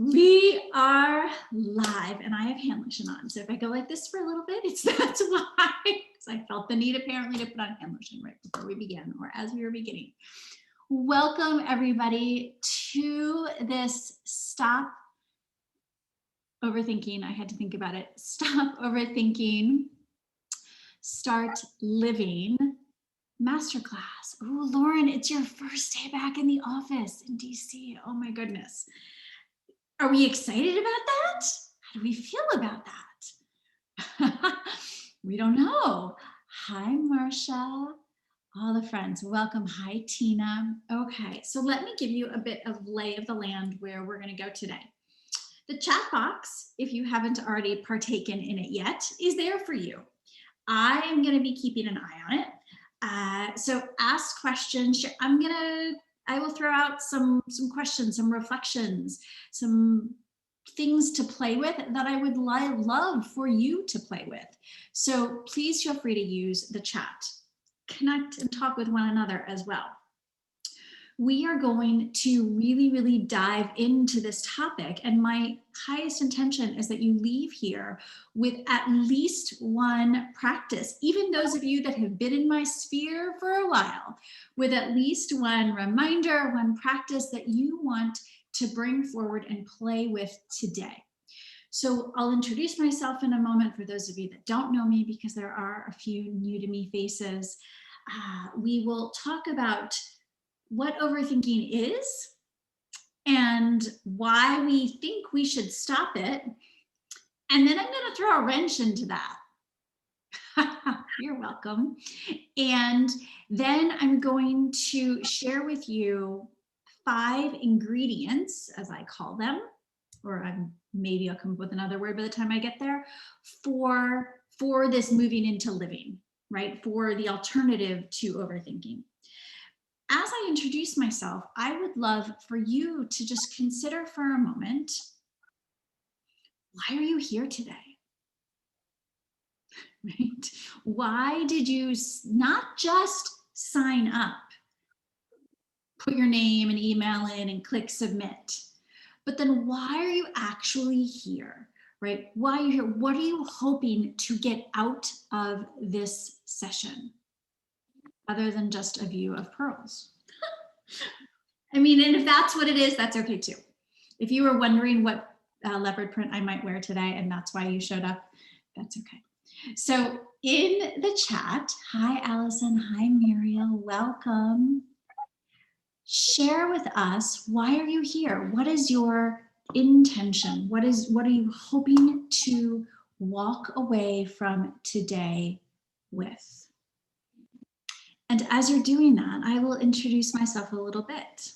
We are live and I have hand lotion on. So if I go like this for a little bit, that's why, because I felt the need apparently to put on hand lotion right before we began or as we were beginning. Welcome everybody to this Stop Overthinking. I had to think about it. Stop Overthinking, Start Living Masterclass. Oh, Lauren, it's your first day back in the office in DC. Oh my goodness. Are we excited about that? How do we feel about that? We don't know. Hi, Marcia. All the friends, welcome. Hi, Tina. Okay, so let me give you a bit of lay of the land where we're going to go today. The chat box, if you haven't already partaken in it yet, is there for you. I am going to be keeping an eye on it. So ask questions. I will throw out some questions, some reflections, some things to play with that I would love for you to play with. So please feel free to use the chat. Connect and talk with one another as well. We are going to really dive into this topic, and my highest intention is that you leave here with at least one practice, even those of you that have been in my sphere for a while, with at least one reminder, one practice that you want to bring forward and play with today. So I'll introduce myself in a moment for those of you that don't know me, because there are a few new to me faces. We will talk about what overthinking is and why we think we should stop it. And then I'm going to throw a wrench into that. You're welcome. And then I'm going to share with you 5 ingredients, as I call them, or maybe I'll come up with another word by the time I get there, for this moving into living, right? For the alternative to overthinking. As I introduce myself, I would love for you to just consider for a moment, why are you here today? Right? Why did you not just sign up, put your name and email in and click submit, but then why are you actually here, right? Why are you here? What are you hoping to get out of this session, other than just a view of pearls? I mean, and if that's what it is, that's okay too. If you were wondering what leopard print I might wear today and that's why you showed up, that's okay. So in the chat, hi Allison, hi Muriel, welcome. Share with us, why are you here? What is your intention? What are you hoping to walk away from today with? And as you're doing that, I will introduce myself a little bit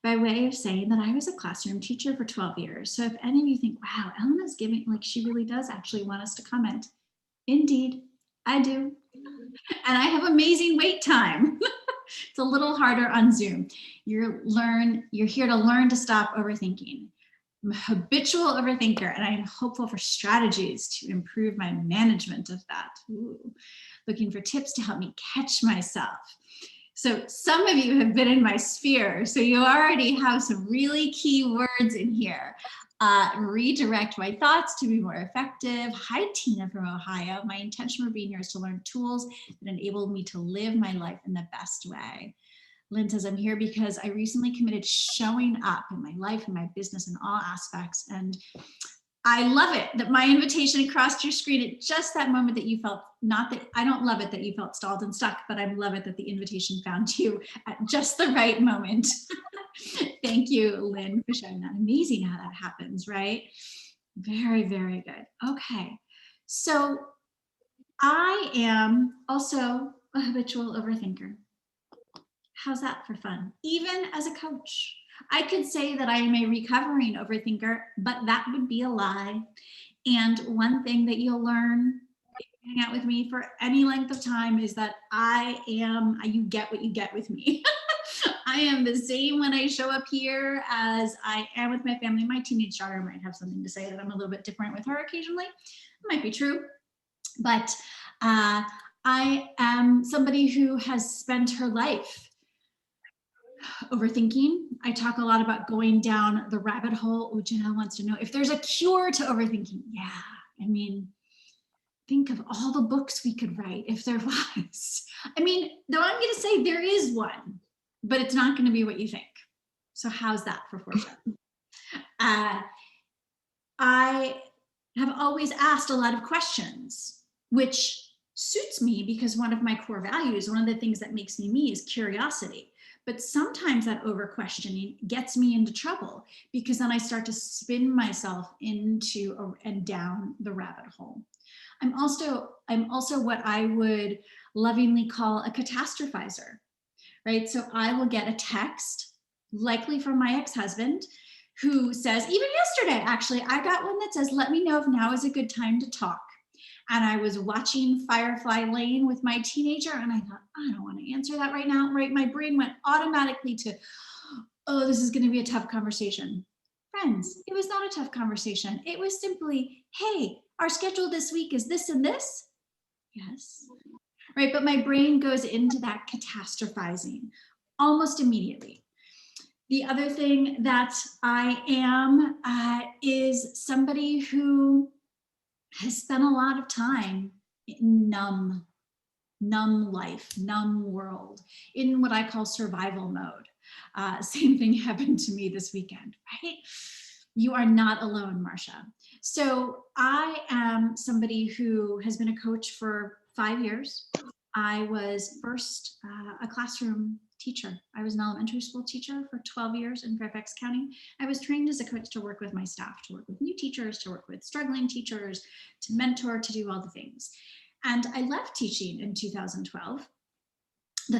by way of saying that I was a classroom teacher for 12 years. So if any of you think, wow, Elena's giving, like she really does actually want us to comment. Indeed, I do. And I have amazing wait time. It's a little harder on Zoom. You're here to learn to stop overthinking. I'm a habitual overthinker, and I'm hopeful for strategies to improve my management of that. Ooh. Looking for tips to help me catch myself. So some of you have been in my sphere, so you already have some really key words in here. Redirect my thoughts to be more effective. Hi, Tina from Ohio. My intention for being here is to learn tools that enable me to live my life in the best way. Lynn says, I'm here because I recently committed showing up in my life and my business in all aspects. And I love it that my invitation crossed your screen at just that moment that you felt, not that, I don't love it that you felt stalled and stuck, but I love it that the invitation found you at just the right moment. Thank you, Lynn, for sharing that. Amazing how that happens, right? Very, very good. Okay, so I am also a habitual overthinker. How's that for fun? Even as a coach. I could say that I am a recovering overthinker, but that would be a lie. And one thing that you'll learn if you hang out with me for any length of time is that you get what you get with me. I am the same when I show up here as I am with my family. My teenage daughter might have something to say that I'm a little bit different with her occasionally. It might be true, but I am somebody who has spent her life Overthinking. I talk a lot about going down the rabbit hole. Oh, Janelle wants to know if there's a cure to overthinking. Yeah, I mean, think of all the books we could write if there was. I mean, though I'm going to say there is one, but it's not going to be what you think. So how's that for Portia? I have always asked a lot of questions, which suits me because one of my core values, one of the things that makes me is curiosity. But sometimes that over questioning gets me into trouble because then I start to spin myself into and down the rabbit hole. I'm also what I would lovingly call a catastrophizer, right? So I will get a text, likely from my ex-husband, who says, even yesterday, actually, I got one that says, let me know if now is a good time to talk. And I was watching Firefly Lane with my teenager, and I thought, I don't want to answer that right now, right? My brain went automatically to, oh, this is going to be a tough conversation. Friends, it was not a tough conversation. It was simply, hey, our schedule this week is this and this. Yes. Right, but my brain goes into that catastrophizing almost immediately. The other thing that I am is somebody who has spent a lot of time in numb life, numb world, in what I call survival mode. Same thing happened to me this weekend, right? You are not alone, Marcia. So I am somebody who has been a coach for 5 years. I was first a classroom teacher. I was an elementary school teacher for 12 years in Fairfax County. I was trained as a coach to work with my staff, to work with new teachers, to work with struggling teachers, to mentor, to do all the things. And I left teaching in 2012.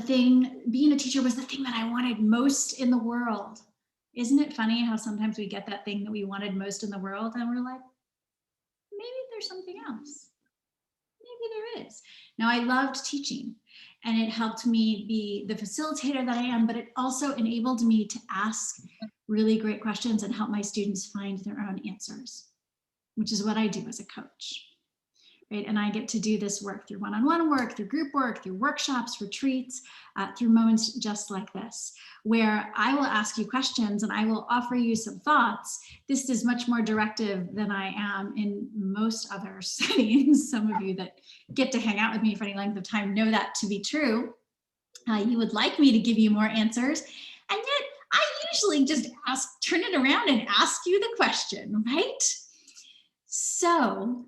Being a teacher was the thing that I wanted most in the world. Isn't it funny how sometimes we get that thing that we wanted most in the world and we're like, maybe there's something else. Maybe there is. Now, I loved teaching and it helped me be the facilitator that I am, but it also enabled me to ask really great questions and help my students find their own answers, which is what I do as a coach. Right? And I get to do this work through one-on-one work, through group work, through workshops, retreats, through moments just like this, where I will ask you questions and I will offer you some thoughts. This is much more directive than I am in most other settings. Some of you that get to hang out with me for any length of time know that to be true. You would like me to give you more answers, and yet I usually just turn it around and ask you the question, right? So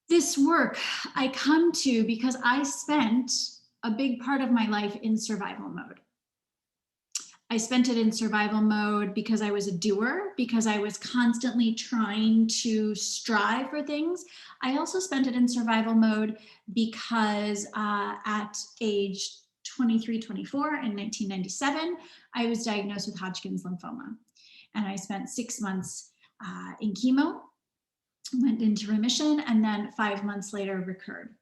this work I come to because I spent a big part of my life in survival mode. I spent it in survival mode because I was a doer, because I was constantly trying to strive for things. I also spent it in survival mode because at age 23, 24 in 1997, I was diagnosed with Hodgkin's lymphoma. And I spent 6 months in chemo, went into remission, and then 5 months later recurred.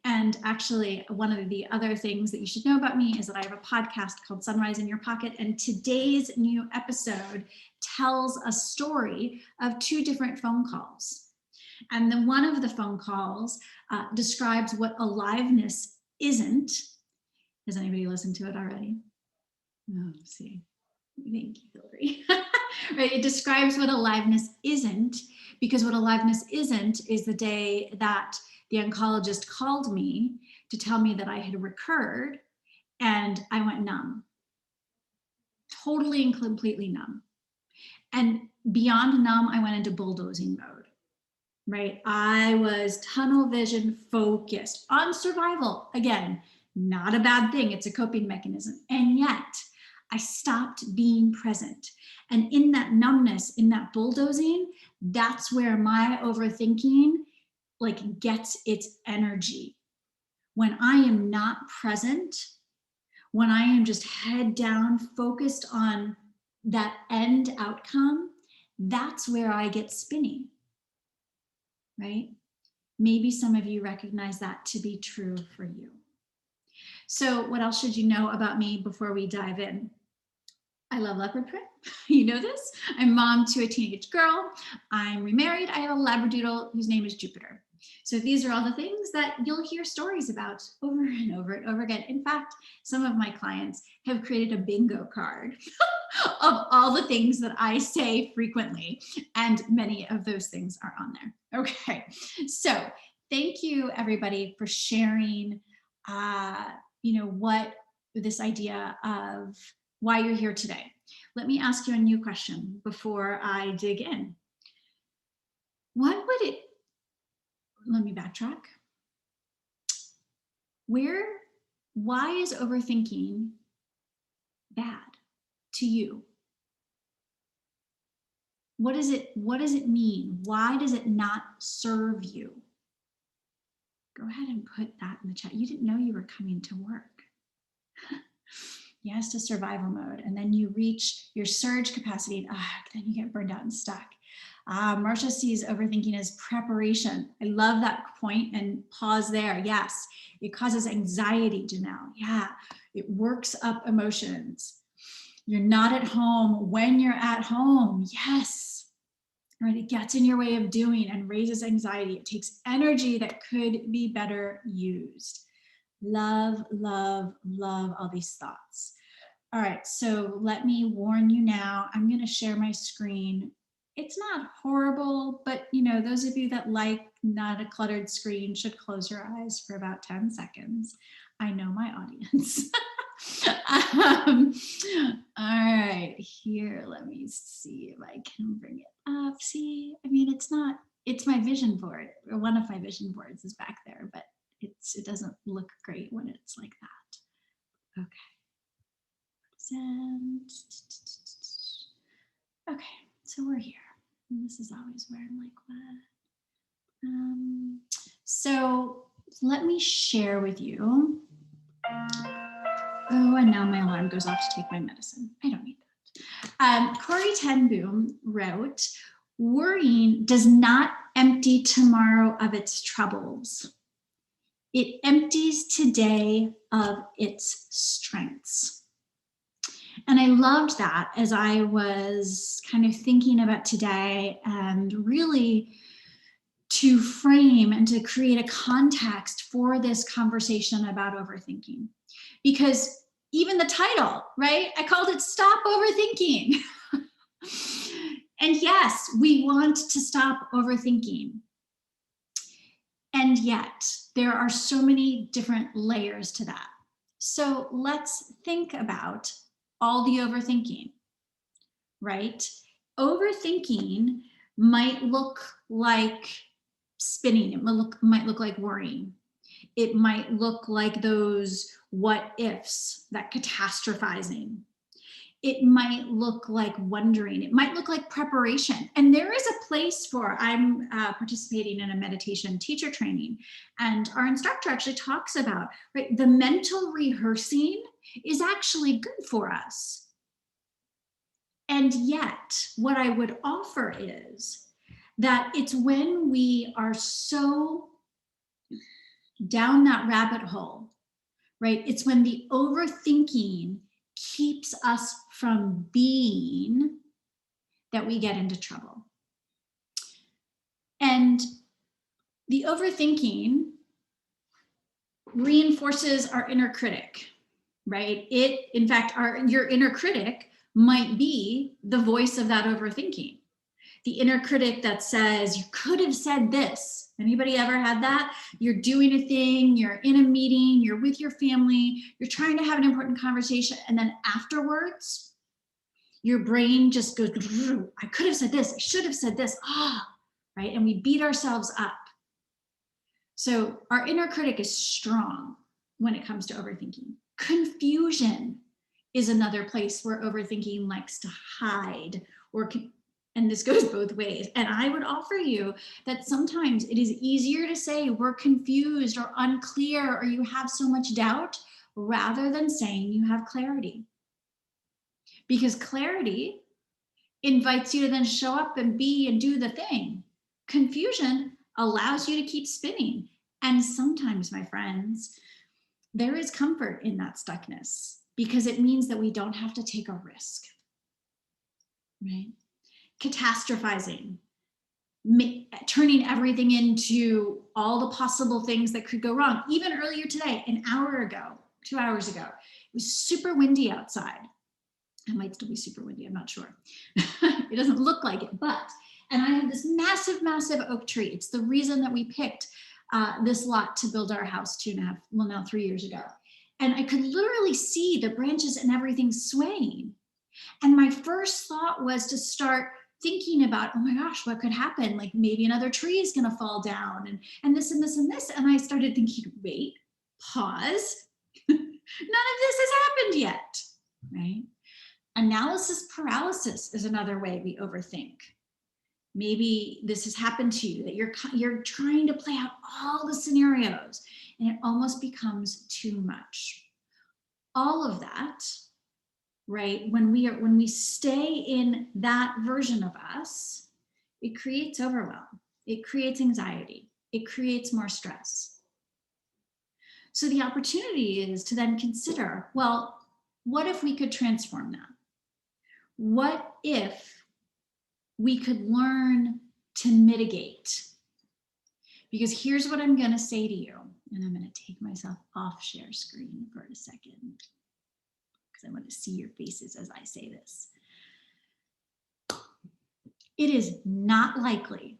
And actually, one of the other things that you should know about me is that I have a podcast called Sunrise in Your Pocket, and today's new episode tells a story of 2 different phone calls. And then one of the phone calls describes what aliveness isn't. Has anybody listened to it already? Oh, see. Thank you, Hillary. Right, it describes what aliveness isn't, because what aliveness isn't is the day that the oncologist called me to tell me that I had recurred, and I went numb, totally and completely numb. And beyond numb, I went into bulldozing mode, right? I was tunnel vision focused on survival. Again, not a bad thing. It's a coping mechanism. And yet I stopped being present. And in that numbness, in that bulldozing, that's where my overthinking gets its energy. When I am not present, when I am just head down, focused on that end outcome, that's where I get spinny, right? Maybe some of you recognize that to be true for you. So what else should you know about me before we dive in? I love leopard print. You know this. I'm mom to a teenage girl. I'm remarried. I have a Labradoodle whose name is Jupiter. So these are all the things that you'll hear stories about over and over and over again. In fact, some of my clients have created a bingo card of all the things that I say frequently, and many of those things are on there. Okay, so thank you everybody for sharing, what this idea of why you're here today. Let me ask you a new question before I dig in. What would it, let me backtrack. Why is overthinking bad to you? What does it mean? Why does it not serve you? Go ahead and put that in the chat. You didn't know you were coming to work. Yes, to survival mode. And then you reach your surge capacity and then you get burned out and stuck. Marcia sees overthinking as preparation. I love that point, and pause there. Yes, it causes anxiety, Janelle. Yeah, it works up emotions. You're not at home when you're at home. Yes, right. It gets in your way of doing and raises anxiety. It takes energy that could be better used. Love, love, love all these thoughts. All right, so let me warn you now. I'm going to share my screen. It's not horrible, but those of you that like not a cluttered screen should close your eyes for about 10 seconds. I know my audience. All right, here, let me see if I can bring it up. See, it's my vision board, or one of my vision boards is back there, but it doesn't look great when it's like that. Okay. Okay, so we're here. And this is always where I'm like, what? So let me share with you. Oh, and now my alarm goes off to take my medicine. I don't need that. Corey ten Boom wrote, worrying does not empty tomorrow of its troubles. It empties today of its strengths. And I loved that as I was kind of thinking about today, and really to frame and to create a context for this conversation about overthinking. Because even the title, right? I called it Stop Overthinking. And yes, we want to stop overthinking. And yet there are so many different layers to that. So let's think about all the overthinking, right? Overthinking might look like spinning. It might look like worrying. It might look like those what ifs, that catastrophizing. It might look like wondering. It might look like preparation. And there is a place for, I'm participating in a meditation teacher training, and our instructor actually talks about, right, the mental rehearsing is actually good for us. And yet, what I would offer is that it's when we are so down that rabbit hole, right? It's when the overthinking keeps us from being that we get into trouble. And the overthinking reinforces our inner critic, right? In fact, your inner critic might be the voice of that overthinking. The inner critic that says, you could have said this. Anybody ever had that? You're doing a thing, you're in a meeting, you're with your family, you're trying to have an important conversation, and then afterwards, your brain just goes, I could have said this, I should have said this, right? And we beat ourselves up. So our inner critic is strong when it comes to overthinking. Confusion is another place where overthinking likes to hide, and this goes both ways. And I would offer you that sometimes it is easier to say we're confused or unclear or you have so much doubt, rather than saying you have clarity. Because clarity invites you to then show up and be and do the thing. Confusion allows you to keep spinning. And sometimes, my friends, there is comfort in that stuckness, because it means that we don't have to take a risk, right? Catastrophizing. turning everything into all the possible things that could go wrong. Even earlier today, an hour ago, 2 hours ago, it was super windy outside. It might still be super windy, I'm not sure. It doesn't look like it, and I have this massive, massive oak tree. It's the reason that we picked this lot to build our house 3 years ago. And I could literally see the branches and everything swaying. And my first thought was to start thinking about, oh my gosh, what could happen? Like maybe another tree is going to fall down and this and this and this. And I started thinking, wait, pause. None of this has happened yet, right? Analysis paralysis is another way we overthink. Maybe this has happened to you, that you're trying to play out all the scenarios and it almost becomes too much. All of that, right? When we stay in that version of us, it creates overwhelm. It creates anxiety. It creates more stress. So the opportunity is to then consider, well, what if we could transform that? What if we could learn to mitigate? Because here's what I'm going to say to you, and I'm going to take myself off share screen for a second because I want to see your faces as I say this. It is not likely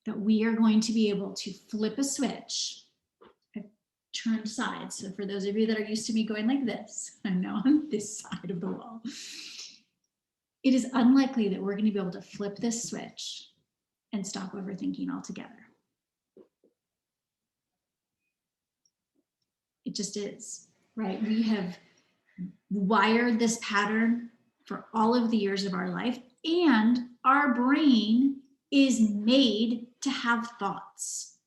that we are going to be able to flip a switch. I've turned sides, so for those of you that are used to me going like this, I'm now on this side of the wall. It is unlikely that we're going to be able to flip this switch and stop overthinking altogether. It just is, right? We have wired this pattern for all of the years of our life, and our brain is made to have thoughts.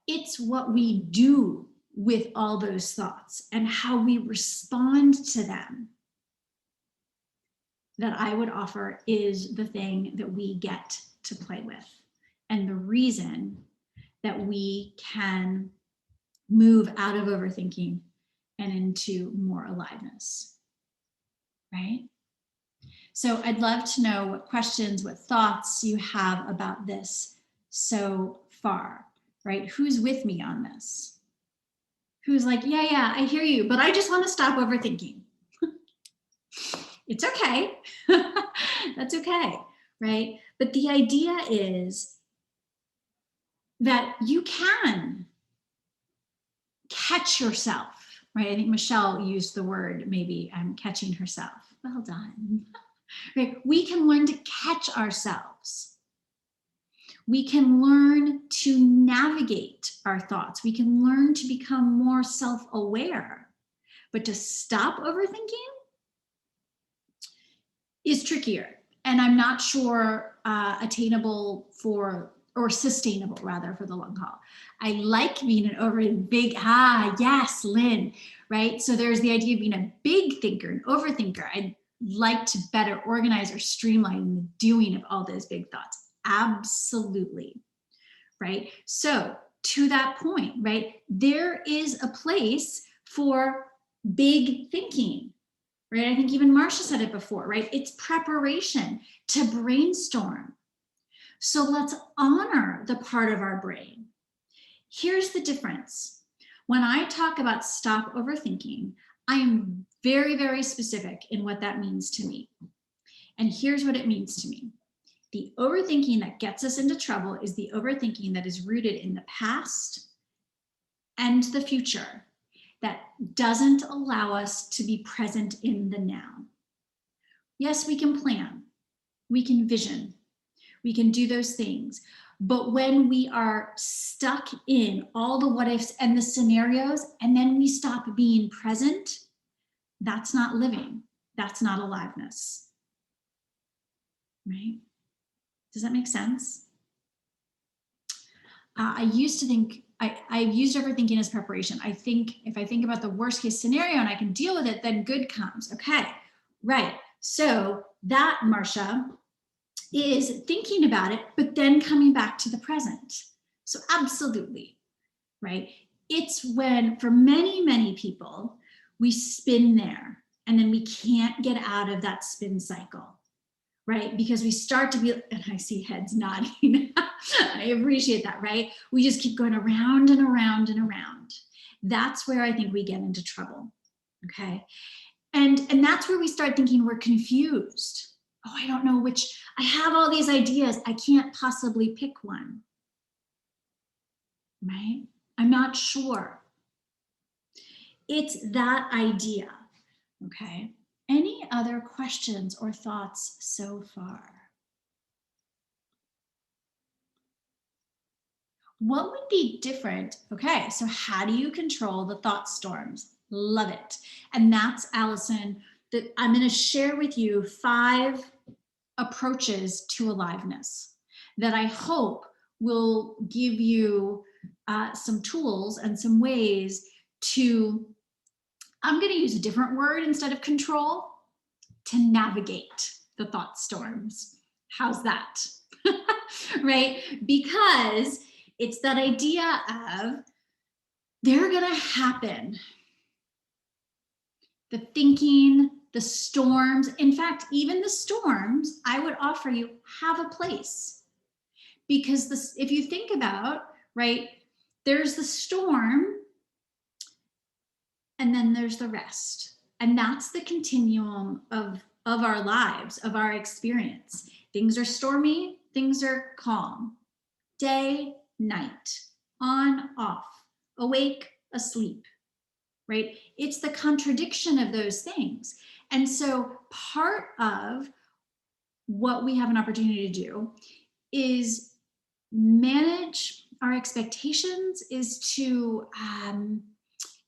It's what we do with all those thoughts and how we respond to them that I would offer is the thing that we get to play with, and the reason that we can move out of overthinking and into more aliveness, right? So I'd love to know what questions, what thoughts you have about this so far, right? Who's with me on this? Who's like, yeah, I hear you, but I just want to stop overthinking. It's okay. That's okay, right? But the idea is that you can catch yourself, right? I think Michelle used the word, maybe catching herself. Well done. Right? We can learn to catch ourselves. We can learn to navigate our thoughts. We can learn to become more self-aware. But to stop overthinking is trickier, and I'm not sure attainable or sustainable rather for the long haul. I like being yes, Lynn, right? So there's the idea of being a big thinker, an overthinker. I'd like to better organize or streamline the doing of all those big thoughts. Absolutely, right? So to that point, right, there is a place for big thinking. Right? I think even Marcia said it before, right? It's preparation to brainstorm. So let's honor the part of our brain. Here's the difference. When I talk about stop overthinking, I am very, very specific in what that means to me. And here's what it means to me. The overthinking that gets us into trouble is the overthinking that is rooted in the past and the future, that doesn't allow us to be present in the now. Yes, we can plan, we can vision, we can do those things. But when we are stuck in all the what ifs and the scenarios, and then we stop being present, that's not living. That's not aliveness. Right? Does that make sense? I used to think, I've used overthinking as preparation. I think if I think about the worst case scenario and I can deal with it, then good comes. Okay, right. So that, Marcia, is thinking about it, but then coming back to the present. So absolutely, right? It's when, for many, many people, we spin there and then we can't get out of that spin cycle. right? Because we start to be, and I see heads nodding. I appreciate that, right? We just keep going around and around and around. That's where I think we get into trouble, okay? And that's where we start thinking we're confused. Oh, I don't know which, I have all these ideas. I can't possibly pick one, right? I'm not sure. It's that idea, okay? Any other questions or thoughts so far? What would be different? Okay, so how do you control the thought storms? Love it. And that's, Allison, that I'm going to share with you 5 approaches to aliveness that I hope will give you some tools and some ways to, I'm going to use a different word instead of control, to navigate the thought storms. How's that? Right? Because it's that idea of they're going to happen. The thinking, the storms, in fact, even the storms, I would offer you, have a place. Because this, if you think about, right, there's the storm and then there's the rest. And that's the continuum of our lives, of our experience. Things are stormy, things are calm. Day, night, on, off, awake, asleep, right? It's the contradiction of those things. And so part of what we have an opportunity to do is manage our expectations, is to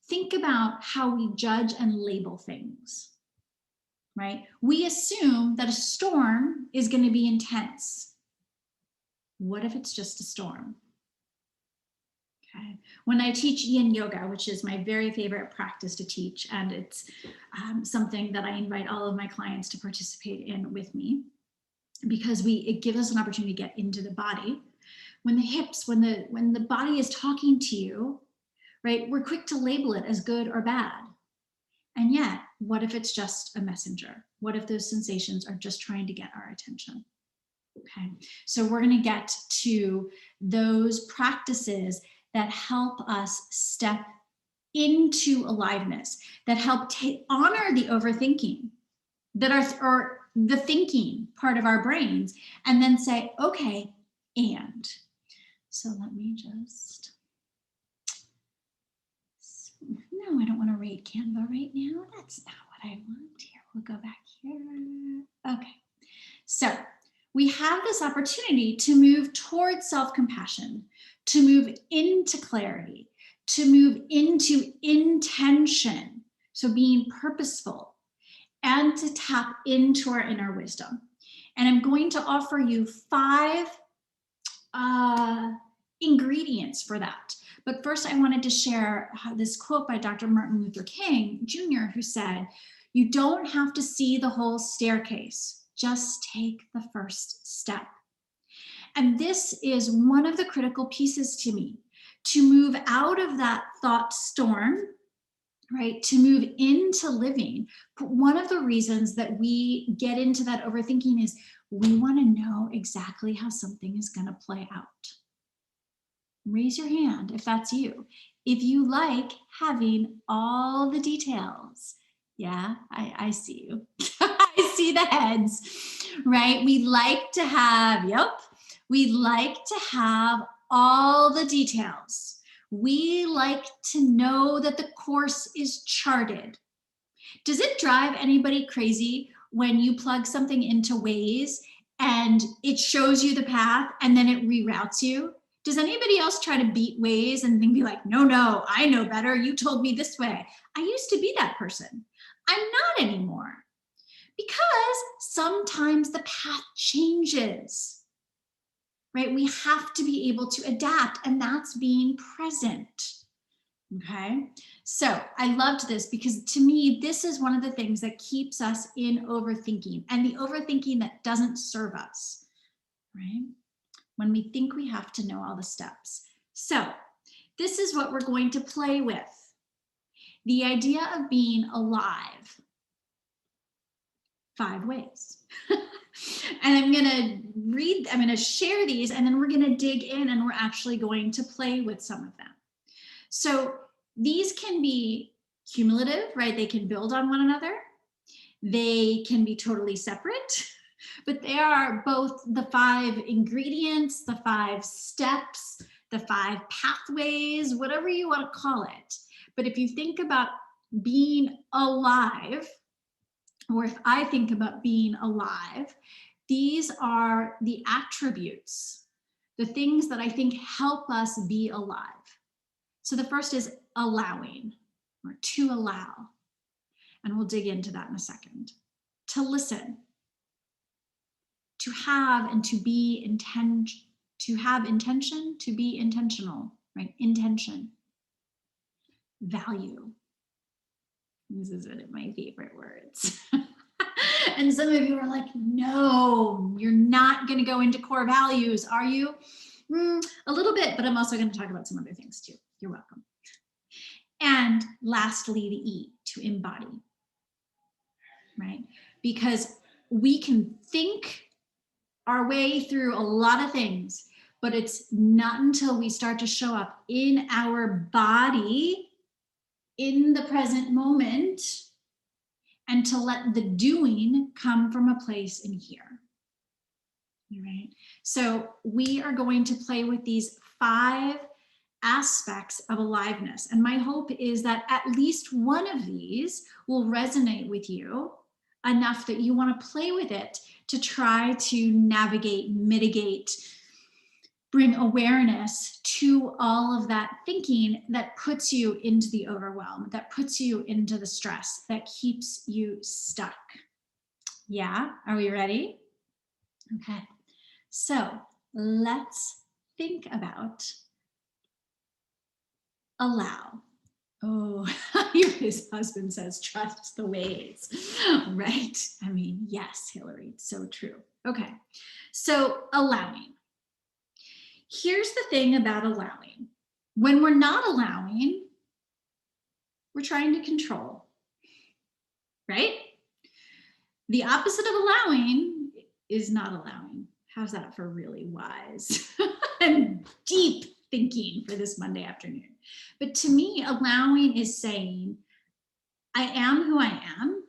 think about how we judge and label things, right? We assume that a storm is going to be intense. What if it's just a storm? Okay. When I teach yin yoga, which is my very favorite practice to teach, and it's something that I invite all of my clients to participate in with me, because it gives us an opportunity to get into the body. When the hips, when the body is talking to you, right, we're quick to label it as good or bad. And yet, what if it's just a messenger? What if those sensations are just trying to get our attention? Okay, so we're going to get to those practices that help us step into aliveness, that help honor the overthinking, that are the thinking part of our brains, and then say, okay, and. So let me just, no, I don't want to rate Canva right now. That's not what I want. Here, we'll go back here. Okay, so we have this opportunity to move towards self-compassion, to move into clarity, to move into intention, so being purposeful, and to tap into our inner wisdom. And I'm going to offer you 5 ingredients for that. But first, I wanted to share this quote by Dr. Martin Luther King Jr., who said, "You don't have to see the whole staircase. Just take the first step." And this is one of the critical pieces to me, to move out of that thought storm, right? To move into living. But one of the reasons that we get into that overthinking is we want to know exactly how something is going to play out. Raise your hand if that's you. If you like having all the details. Yeah, I see you. I see the heads, right? We like to have, we like to have all the details. We like to know that the course is charted. Does it drive anybody crazy when you plug something into Waze and it shows you the path and then it reroutes you? Does anybody else try to beat Waze and then be like, no, I know better. You told me this way. I used to be that person. I'm not anymore. Because sometimes the path changes, right? We have to be able to adapt, and that's being present. Okay, so I loved this because to me, this is one of the things that keeps us in overthinking, and the overthinking that doesn't serve us, right? When we think we have to know all the steps. So this is what we're going to play with. The idea of being alive. 5 ways. And I'm going to share these, and then we're going to dig in, and we're actually going to play with some of them. So these can be cumulative, right? They can build on one another. They can be totally separate, but they are both the 5 ingredients, the 5 steps, the 5 pathways, whatever you want to call it. But if you think about being alive, or if I think about being alive, these are the attributes, the things that I think help us be alive. So the first is allowing, or to allow. And we'll dig into that in a second. To listen, to have and to be to have intention, to be intentional, right? Intention. Value. This is one of my favorite words. And some of you are like, no, you're not going to go into core values, are you? A little bit, but I'm also going to talk about some other things too. You're welcome. And lastly, the E, to embody, right? Because we can think our way through a lot of things, but it's not until we start to show up in our body in the present moment and to let the doing come from a place in here. All right. So we are going to play with these 5 aspects of aliveness. And my hope is that at least one of these will resonate with you enough that you want to play with it to try to navigate, mitigate, bring awareness to all of that thinking that puts you into the overwhelm, that puts you into the stress, that keeps you stuck. Yeah, are we ready? Okay, so let's think about allow. Oh, his husband says, trust the ways, right? I mean, yes, Hillary, so true. Okay, so allowing. Here's the thing about allowing. When we're not allowing, we're trying to control, right? The opposite of allowing is not allowing. How's that for really wise and deep thinking for this Monday afternoon? But to me, allowing is saying, I am who I am.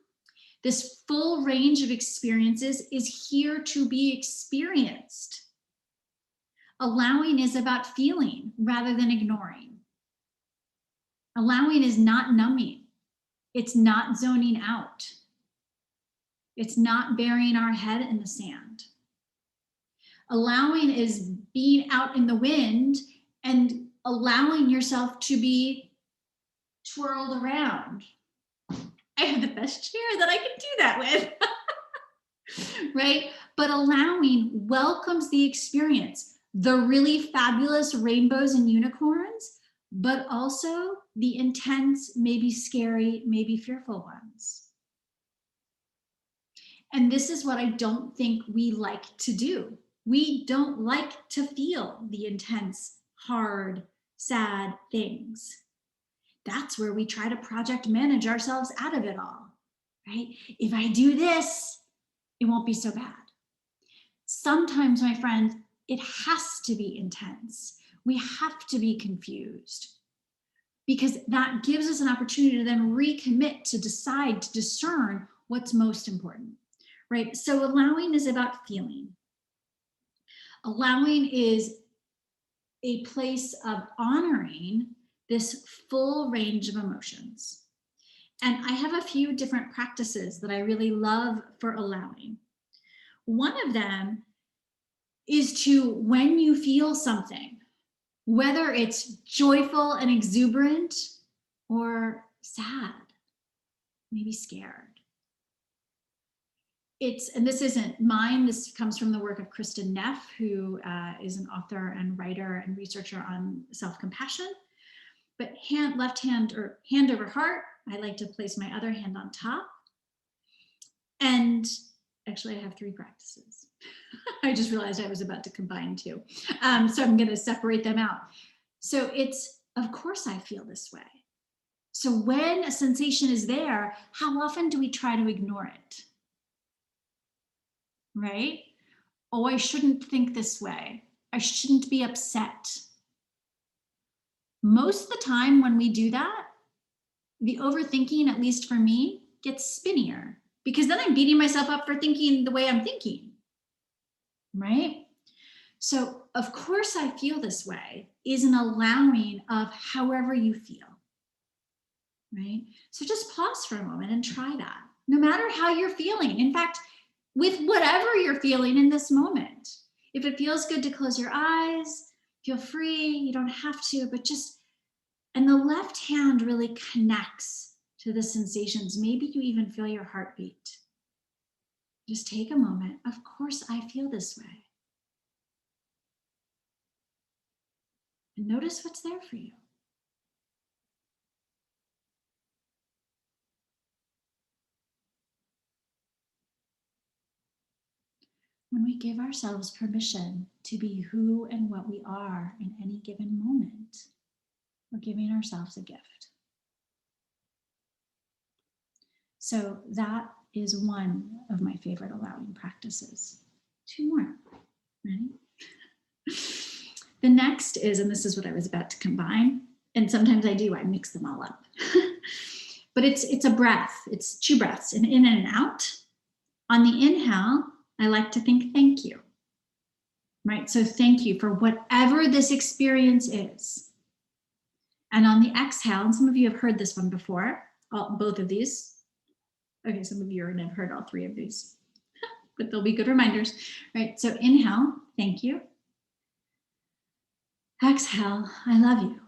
This full range of experiences is here to be experienced. Allowing is about feeling rather than ignoring. Allowing is not numbing. It's not zoning out. It's not burying our head in the sand. Allowing is being out in the wind and allowing yourself to be twirled around. I have the best chair that I can do that with, right? But allowing welcomes the experience, the really fabulous rainbows and unicorns, but also the intense, maybe scary, maybe fearful ones. And this is what I don't think we like to do. We don't like to feel the intense, hard, sad things. That's where we try to project manage ourselves out of it all, right? If I do this, it won't be so bad. Sometimes, my friend, it has to be intense. We have to be confused because that gives us an opportunity to then recommit, to decide, to discern what's most important, right? So allowing is about feeling. Allowing is a place of honoring this full range of emotions. And I have a few different practices that I really love for allowing. One of them is to, when you feel something, whether it's joyful and exuberant or sad, maybe scared. And this isn't mine, this comes from the work of Kristen Neff, who is an author and writer and researcher on self-compassion. But left hand or hand over heart, I like to place my other hand on top. And actually I have 3 practices. I just realized I was about to combine 2. So I'm gonna separate them out. So it's, of course I feel this way. So when a sensation is there, how often do we try to ignore it? Right? Oh, I shouldn't think this way. I shouldn't be upset. Most of the time when we do that, the overthinking, at least for me, gets spinnier because then I'm beating myself up for thinking the way I'm thinking, right? So, of course, I feel this way is an allowing of however you feel, right? So just pause for a moment and try that, no matter how you're feeling. In fact, with whatever you're feeling in this moment, if it feels good to close your eyes, feel free, you don't have to, but just, and the left hand really connects to the sensations. Maybe you even feel your heartbeat. Just take a moment. Of course, I feel this way. And notice what's there for you. When we give ourselves permission to be who and what we are in any given moment, we're giving ourselves a gift. So that is one of my favorite allowing practices. Two more. Ready? The next is, and this is what I was about to combine, and sometimes I do, I mix them all up. But it's a breath. It's 2 breaths, an in and an out. On the inhale, I like to think thank you. Right? So thank you for whatever this experience is. And on the exhale, and some of you have heard this one before, both of these. Okay, some of you have heard all 3 of these, but they'll be good reminders, right? So inhale, thank you. Exhale, I love you.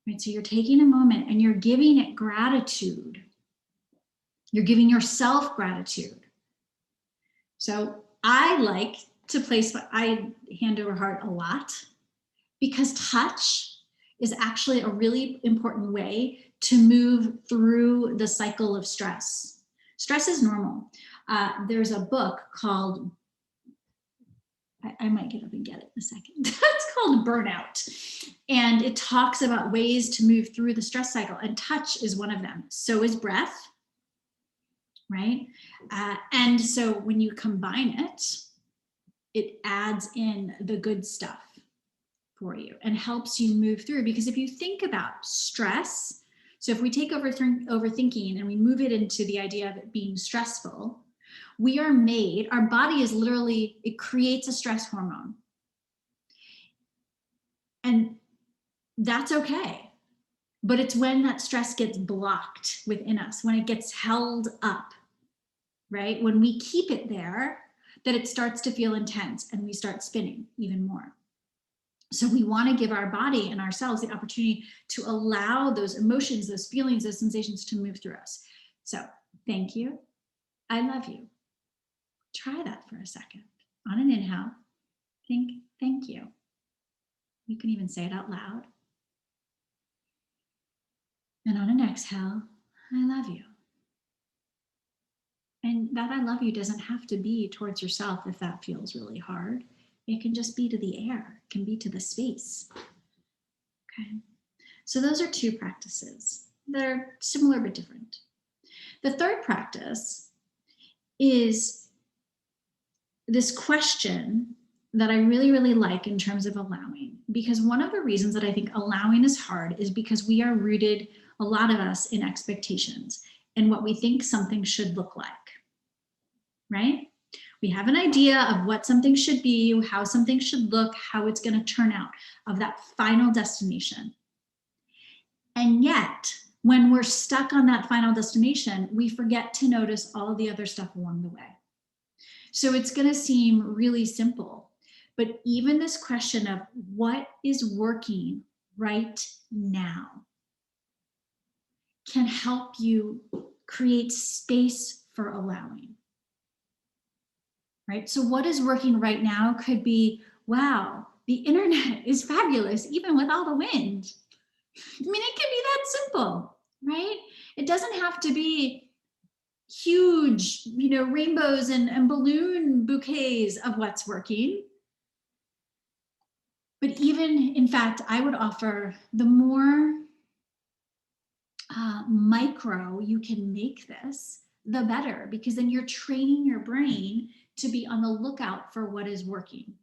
Right, so you're taking a moment and you're giving it gratitude. You're giving yourself gratitude. So I like to place I hand over heart a lot because touch is actually a really important way to move through the cycle of stress. Stress is normal. There's a book called, I might get up and get it in a second. It's called Burnout. And it talks about ways to move through the stress cycle, and touch is one of them. So is breath, right? And so when you combine it, it adds in the good stuff for you and helps you move through. Because if you think about stress, so if we take overthinking and we move it into the idea of it being stressful, we are made, our body is literally, it creates a stress hormone. And that's okay. But it's when that stress gets blocked within us, when it gets held up, right? When we keep it there, that it starts to feel intense and we start spinning even more. So we want to give our body and ourselves the opportunity to allow those emotions, those feelings, those sensations to move through us. So thank you. I love you. Try that for a second. On an inhale, think thank you. You can even say it out loud. And on an exhale, I love you. And that I love you doesn't have to be towards yourself if that feels really hard. It can just be to the air, it can be to the space. Okay. So those are 2 practices that are similar but different. The third practice is this question that I really, really like in terms of allowing, because one of the reasons that I think allowing is hard is because we are rooted, a lot of us, in expectations and what we think something should look like, right? We have an idea of what something should be, how something should look, how it's going to turn out, of that final destination. And yet, when we're stuck on that final destination, we forget to notice all the other stuff along the way. So it's going to seem really simple, but even this question of what is working right now can help you create space for allowing. Right? So what is working right now could be, wow, the internet is fabulous, even with all the wind. I mean, it can be that simple, right? It doesn't have to be huge, rainbows and balloon bouquets of what's working. But even, in fact, I would offer the more micro you can make this, the better, because then you're training your brain to be on the lookout for what is working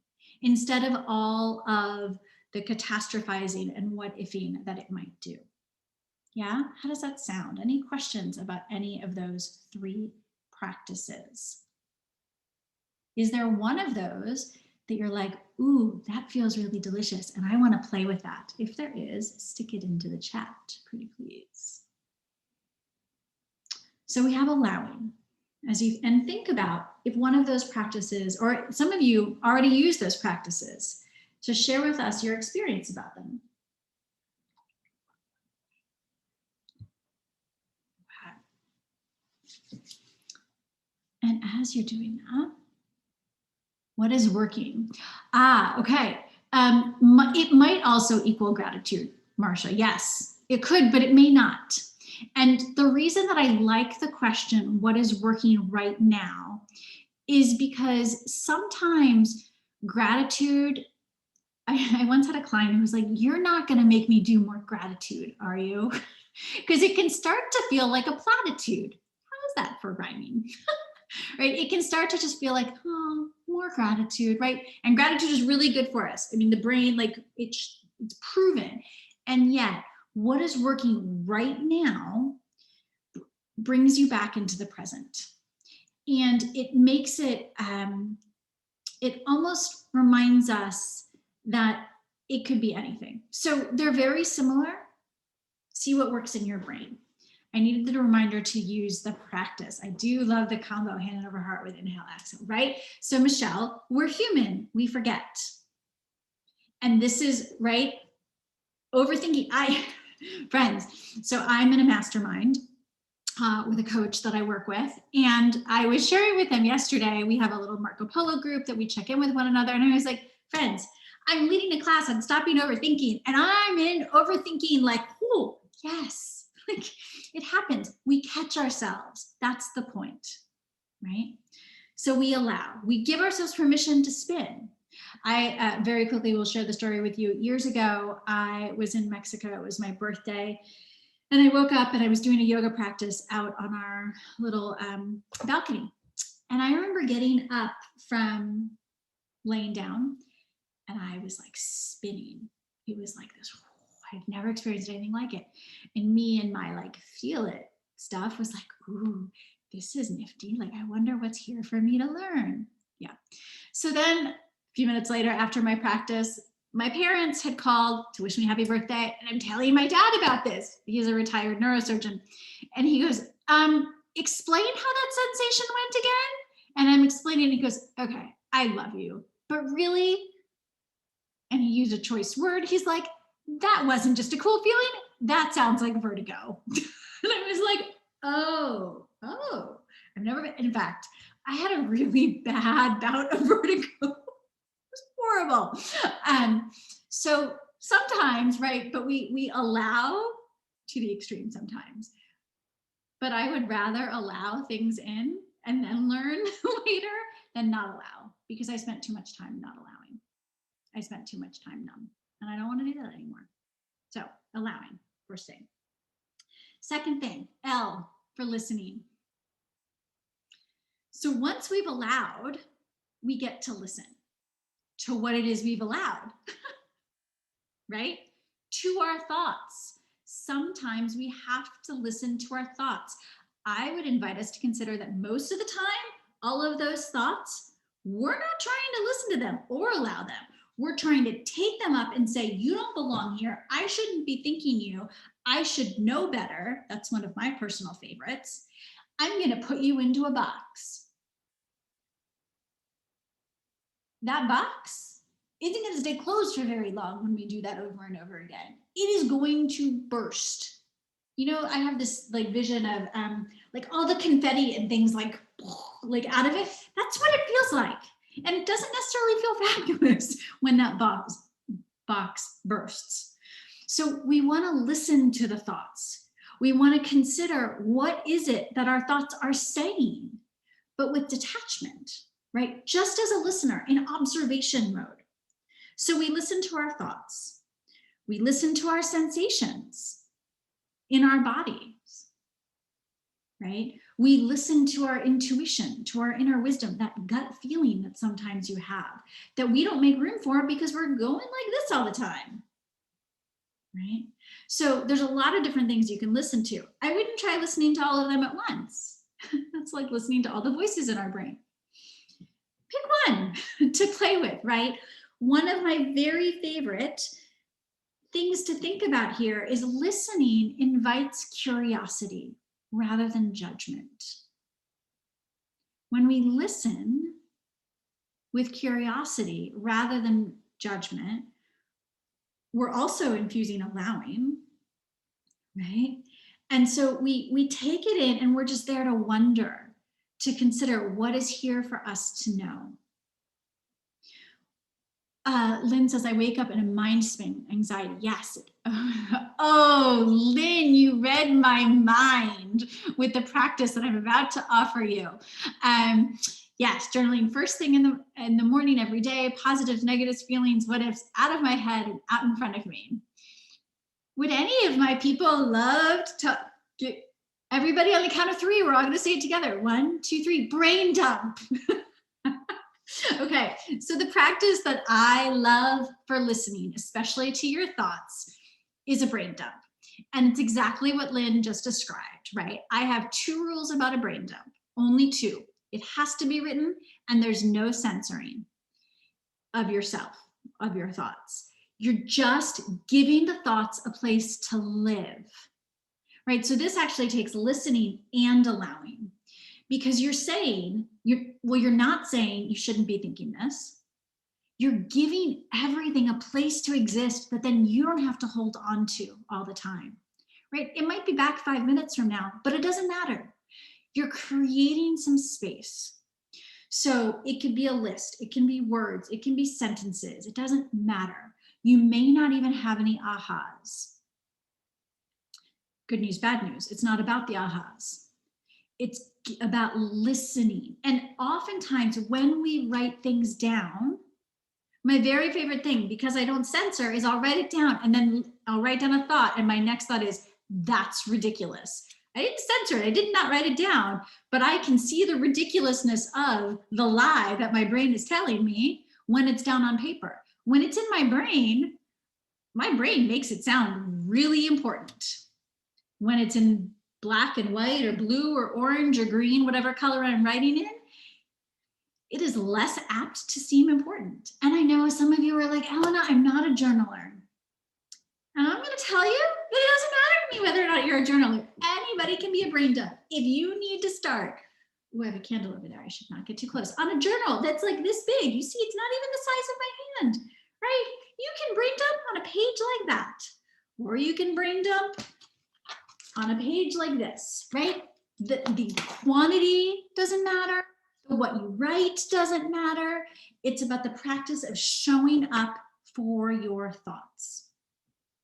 instead of all of the catastrophizing and what ifing that it might do. Yeah, how does that sound? Any questions about any of those 3 practices? Is there one of those that you're like, ooh, that feels really delicious and I want to play with that? If there is, stick it into the chat, pretty please. So we have allowing. And think about if one of those practices, or some of you already use those practices, to share with us your experience about them. And as you're doing that, what is working? Okay. It might also equal gratitude, Marcia. Yes, it could, but it may not. And the reason that I like the question, what is working right now, is because sometimes gratitude, I once had a client who was like, you're not going to make me do more gratitude, are you? Because it can start to feel like a platitude. How is that for rhyming? Right? It can start to just feel like, oh, more gratitude, right? And gratitude is really good for us. I mean, the brain, like it's proven. And yet, what is working right now brings you back into the present. And it makes it, it almost reminds us that it could be anything. So they're very similar. See what works in your brain. I needed the reminder to use the practice. I do love the combo hand over heart with inhale, exhale, right? So Michelle, we're human, we forget. And this is, right, overthinking. Friends, so I'm in a mastermind with a coach that I work with. And I was sharing with them yesterday, we have a little Marco Polo group that we check in with one another. And I was like, friends, I'm leading a class on stopping overthinking. And I'm in overthinking like, oh, yes, like it happens. We catch ourselves. That's the point, right? So we allow, we give ourselves permission to spin. I very quickly will share the story with you. Years ago, I was in Mexico. It was my birthday. And I woke up and I was doing a yoga practice out on our little balcony. And I remember getting up from laying down and I was like spinning. It was like this, I've never experienced anything like it. And me and my like feel it stuff was like, ooh, this is nifty. Like, I wonder what's here for me to learn. Yeah. So then a few minutes later after my practice, my parents had called to wish me happy birthday. And I'm telling my dad about this. He's a retired neurosurgeon. And he goes, explain how that sensation went again. And I'm explaining, and he goes, okay, I love you, but really, and he used a choice word. He's like, that wasn't just a cool feeling. That sounds like vertigo. And I was like, oh, I've never been. In fact, I had a really bad bout of vertigo. It was horrible. So sometimes, right, but we allow to the extreme sometimes. But I would rather allow things in and then learn later than not allow, because I spent too much time not allowing. I spent too much time numb, and I don't want to do that anymore. So allowing, first thing. Second thing, L, for listening. So once we've allowed, we get to listen to what it is we've allowed, right? To our thoughts. Sometimes we have to listen to our thoughts. I would invite us to consider that most of the time, all of those thoughts, we're not trying to listen to them or allow them. We're trying to take them up and say, you don't belong here. I shouldn't be thinking you. I should know better. That's one of my personal favorites. I'm going to put you into a box. That box isn't going to stay closed for very long when we do that over and over again. It is going to burst. You know, I have this like vision of like all the confetti and things like out of it. That's what it feels like. And it doesn't necessarily feel fabulous when that box bursts. So we want to listen to the thoughts. We want to consider what is it that our thoughts are saying, but with detachment, right? Just as a listener in observation mode. So we listen to our thoughts. We listen to our sensations in our bodies, right? We listen to our intuition, to our inner wisdom, that gut feeling that sometimes you have, that we don't make room for because we're going like this all the time, right? So there's a lot of different things you can listen to. I wouldn't try listening to all of them at once. That's like listening to all the voices in our brain. Pick one to play with, right? One of my very favorite things to think about here is listening invites curiosity rather than judgment. When we listen with curiosity rather than judgment, we're also infusing allowing, right? And so we take it in and we're just there to wonder, to consider what is here for us to know. Lynn says, I wake up in a mind spin, anxiety. Yes. Oh, Lynn, you read my mind with the practice that I'm about to offer you. Yes, journaling first thing in the morning every day, positives, negatives, feelings, what ifs, out of my head and out in front of me. Would any of my people love to everybody on the count of three, we're all going to say it together. 1, 2, 3, brain dump. Okay, so the practice that I love for listening, especially to your thoughts, is a brain dump. And it's exactly what Lynn just described, right? I have 2 rules about a brain dump, only 2. It has to be written and there's no censoring of yourself, of your thoughts. You're just giving the thoughts a place to live, right? So this actually takes listening and allowing. Because you're saying, you're not saying you shouldn't be thinking this. You're giving everything a place to exist that then you don't have to hold on to all the time, right? It might be back 5 minutes from now, but it doesn't matter. You're creating some space. So it can be a list, it can be words, it can be sentences, it doesn't matter. You may not even have any ahas. Good news, bad news. It's not about the ahas. It's about listening. And oftentimes when we write things down, my very favorite thing, because I don't censor, is I'll write it down and then I'll write down a thought. And my next thought is, that's ridiculous. I didn't censor it. I did not write it down, but I can see the ridiculousness of the lie that my brain is telling me when it's down on paper. When it's in my brain makes it sound really important. When it's in black and white or blue or orange or green, whatever color I'm writing in, it is less apt to seem important. And I know some of you are like, Elena, I'm not a journaler. And I'm going to tell you, it doesn't matter to me whether or not you're a journaler. Anybody can be a brain dump. If you need to start, I have a candle over there. I should not get too close. On a journal that's like this big, you see, it's not even the size of my hand, right? You can brain dump on a page like that, or you can brain dump on a page like this, right? The quantity doesn't matter. What you write doesn't matter. It's about the practice of showing up for your thoughts,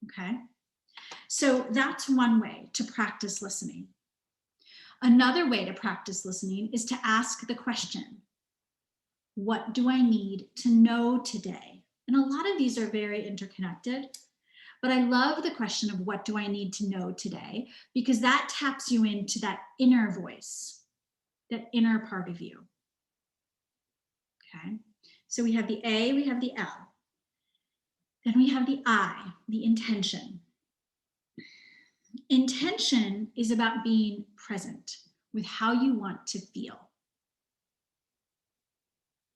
okay? So that's one way to practice listening. Another way to practice listening is to ask the question, what do I need to know today? And a lot of these are very interconnected. But I love the question of what do I need to know today? Because that taps you into that inner voice, that inner part of you. Okay, so we have the A, we have the L. Then we have the I, the intention. Intention is about being present with how you want to feel.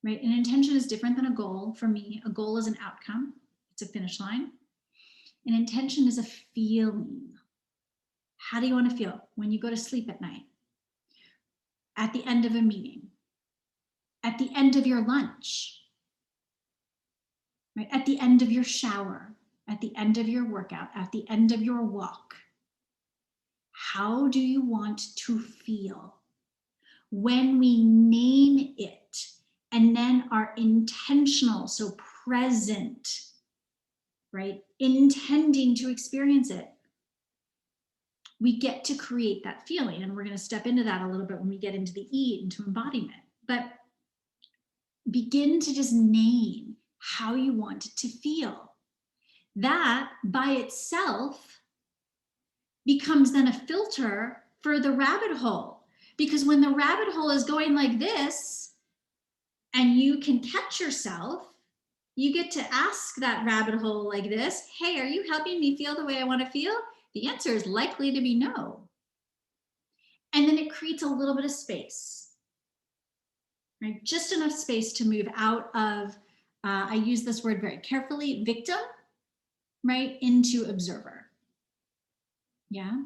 Right? An intention is different than a goal. For me, a goal is an outcome. It's a finish line. An intention is a feeling. How do you want to feel when you go to sleep at night? At the end of a meeting? At the end of your lunch? Right? At the end of your shower? At the end of your workout? At the end of your walk? How do you want to feel? When we name it and then are intentional, so present, right? Intending to experience it, we get to create that feeling. And we're going to step into that a little bit when we get into the E, into embodiment. But begin to just name how you want it to feel. That by itself becomes then a filter for the rabbit hole. Because when the rabbit hole is going like this and you can catch yourself, you get to ask that rabbit hole like this, hey, are you helping me feel the way I want to feel? The answer is likely to be no. And then it creates a little bit of space, right? Just enough space to move out of, I use this word very carefully, victim, right, into observer. Yeah.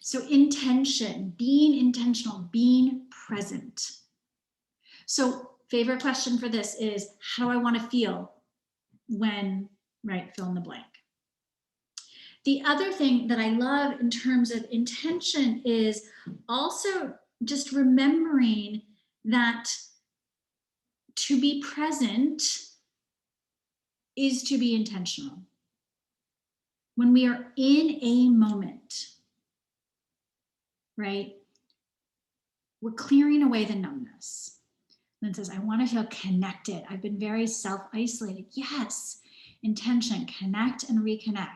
So intention, being intentional, being present. So favorite question for this is, how do I want to feel when, right, fill in the blank. The other thing that I love in terms of intention is also just remembering that to be present is to be intentional. When we are in a moment, right, we're clearing away the numbness. And it says, I want to feel connected. I've been very self-isolated. Yes, intention, connect and reconnect.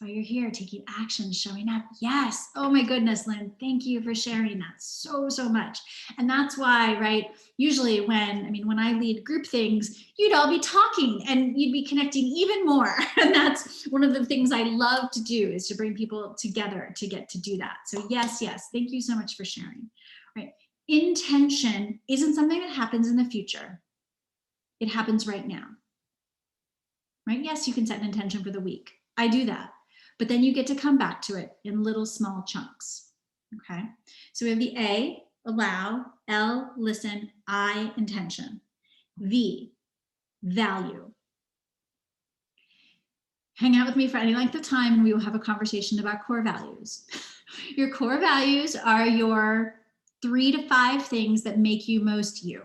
That's why you're here, taking action, showing up. Yes. Oh my goodness, Lynn, thank you for sharing that so much. And that's why, right, usually when I lead group things, you'd all be talking and you'd be connecting even more. And that's one of the things I love to do, is to bring people together to get to do that. So yes, thank you so much for sharing. Right. Intention isn't something that happens in the future. It happens right now. Right? Yes, you can set an intention for the week. I do that. But then you get to come back to it in little small chunks. Okay. So we have the A, allow, L, listen, I, intention. V, value. Hang out with me for any length of time and we will have a conversation about core values. Your core values are your 3 to 5 things that make you most you.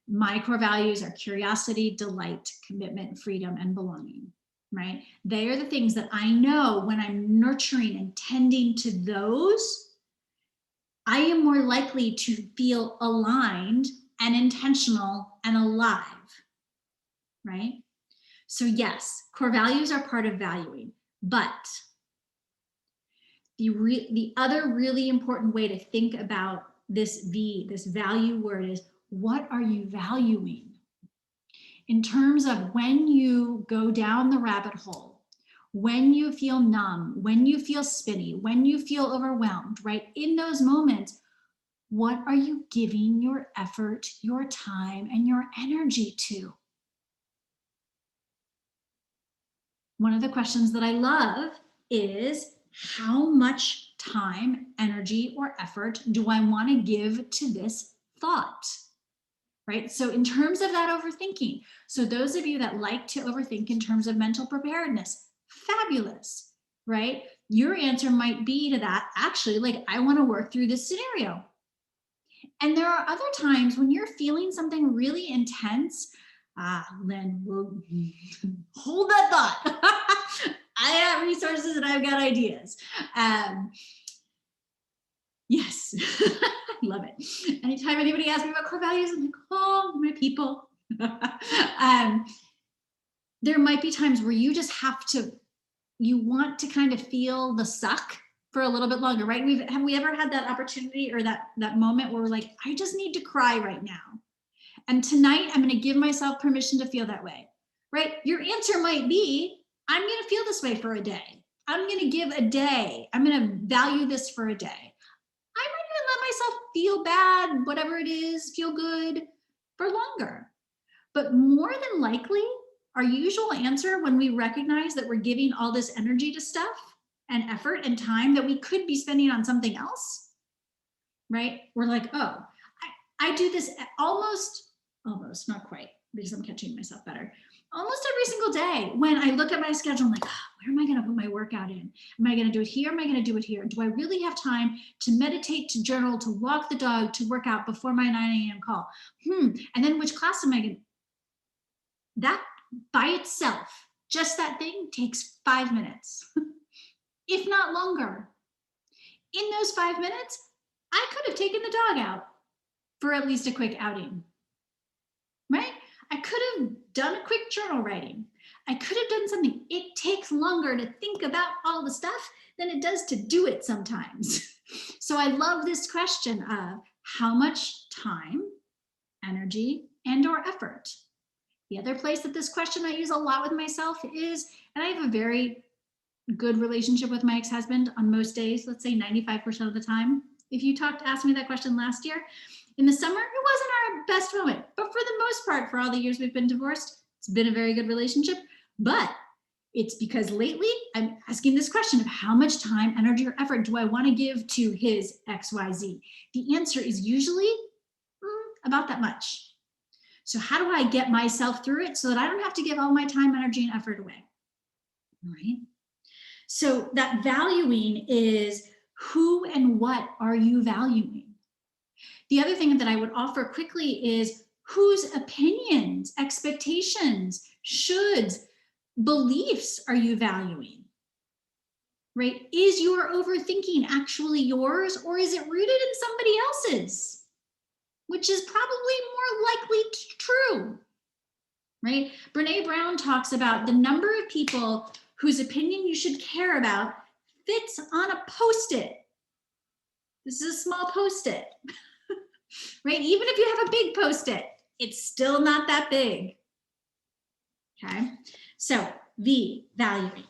My core values are curiosity, delight, commitment, freedom, and belonging, right? They are the things that I know when I'm nurturing and tending to those, I am more likely to feel aligned and intentional and alive, right? So yes, core values are part of valuing, but the other really important way to think about this V, this value word, is what are you valuing? In terms of when you go down the rabbit hole, when you feel numb, when you feel spinny, when you feel overwhelmed, right? In those moments, what are you giving your effort, your time, and your energy to? One of the questions that I love is, how much time, energy, or effort do I want to give to this thought? Right? So in terms of that overthinking, so those of you that like to overthink in terms of mental preparedness, fabulous, right? Your answer might be to that, actually, like, I want to work through this scenario. And there are other times when you're feeling something really intense. Lynn, we'll hold that thought. I have resources and I've got ideas. Yes, I love it. Anytime anybody asks me about core values, I'm like, oh, my people. There might be times where you just you want to kind of feel the suck for a little bit longer, right? Have we ever had that opportunity or that moment where we're like, I just need to cry right now. And tonight I'm going to give myself permission to feel that way, right? Your answer might be, I'm going to feel this way for a day. I'm going to give a day. I'm going to value this for a day. I might even let myself feel bad, whatever it is, feel good for longer. But more than likely, our usual answer when we recognize that we're giving all this energy to stuff and effort and time that we could be spending on something else, right? We're like, oh, I do this almost, not quite, because I'm catching myself better. Almost every single day when I look at my schedule, I'm like, where am I going to put my workout in? Am I going to do it here? Am I going to do it here? Do I really have time to meditate, to journal, to walk the dog, to work out before my 9 a.m. call? And then which class am I going to? That by itself, just that thing takes 5 minutes, if not longer. In those 5 minutes, I could have taken the dog out for at least a quick outing, right? I could have done a quick journal writing. I could have done something. It takes longer to think about all the stuff than it does to do it sometimes. So I love this question of how much time, energy, and or effort. The other place that this question I use a lot with myself is, and I have a very good relationship with my ex-husband on most days, let's say 95% of the time. If you asked me that question last year, in the summer, it wasn't our best moment, but for the most part, for all the years we've been divorced, it's been a very good relationship. But it's because lately I'm asking this question of how much time, energy, or effort do I want to give to his XYZ? The answer is usually about that much. So how do I get myself through it so that I don't have to give all my time, energy, and effort away? All right. So that valuing is who and what are you valuing? The other thing that I would offer quickly is whose opinions, expectations, shoulds, beliefs are you valuing? Right? Is your overthinking actually yours, or is it rooted in somebody else's? Which is probably more likely true, right? Brene Brown talks about the number of people whose opinion you should care about fits on a Post-it. This is a small Post-it, right? Even if you have a big Post-it, it's still not that big, okay? So V, valuing.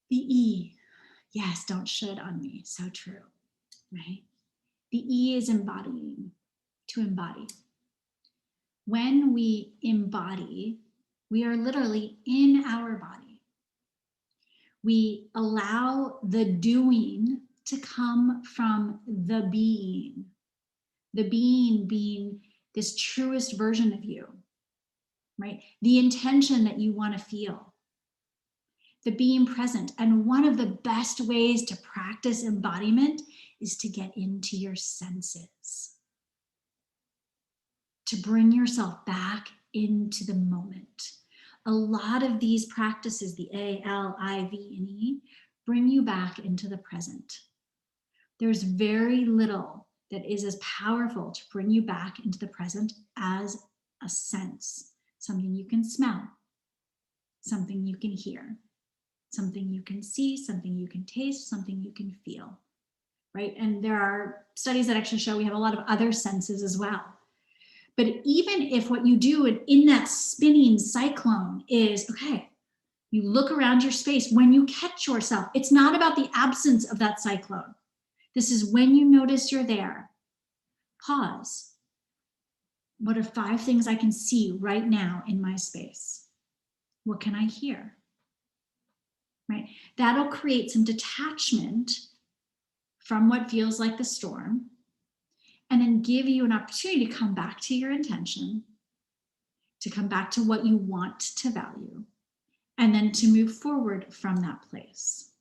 The E, yes, don't should on me, so true, right? The E is embodying, to embody. When we embody, we are literally in our body. We allow the doing to come from the being being this truest version of you, right? The intention that you want to feel, the being present. And one of the best ways to practice embodiment is to get into your senses, to bring yourself back into the moment. A lot of these practices, the A, L, I, V, and E, bring you back into the present. There's very little that is as powerful to bring you back into the present as a sense, something you can smell, something you can hear, something you can see, something you can taste, something you can feel, right? And there are studies that actually show we have a lot of other senses as well. But even if what you do in that spinning cyclone is, okay, you look around your space, when you catch yourself, it's not about the absence of that cyclone. This is when you notice you're there. Pause. What are 5 things I can see right now in my space? What can I hear? Right? That'll create some detachment from what feels like the storm, and then give you an opportunity to come back to your intention, to come back to what you want to value, and then to move forward from that place.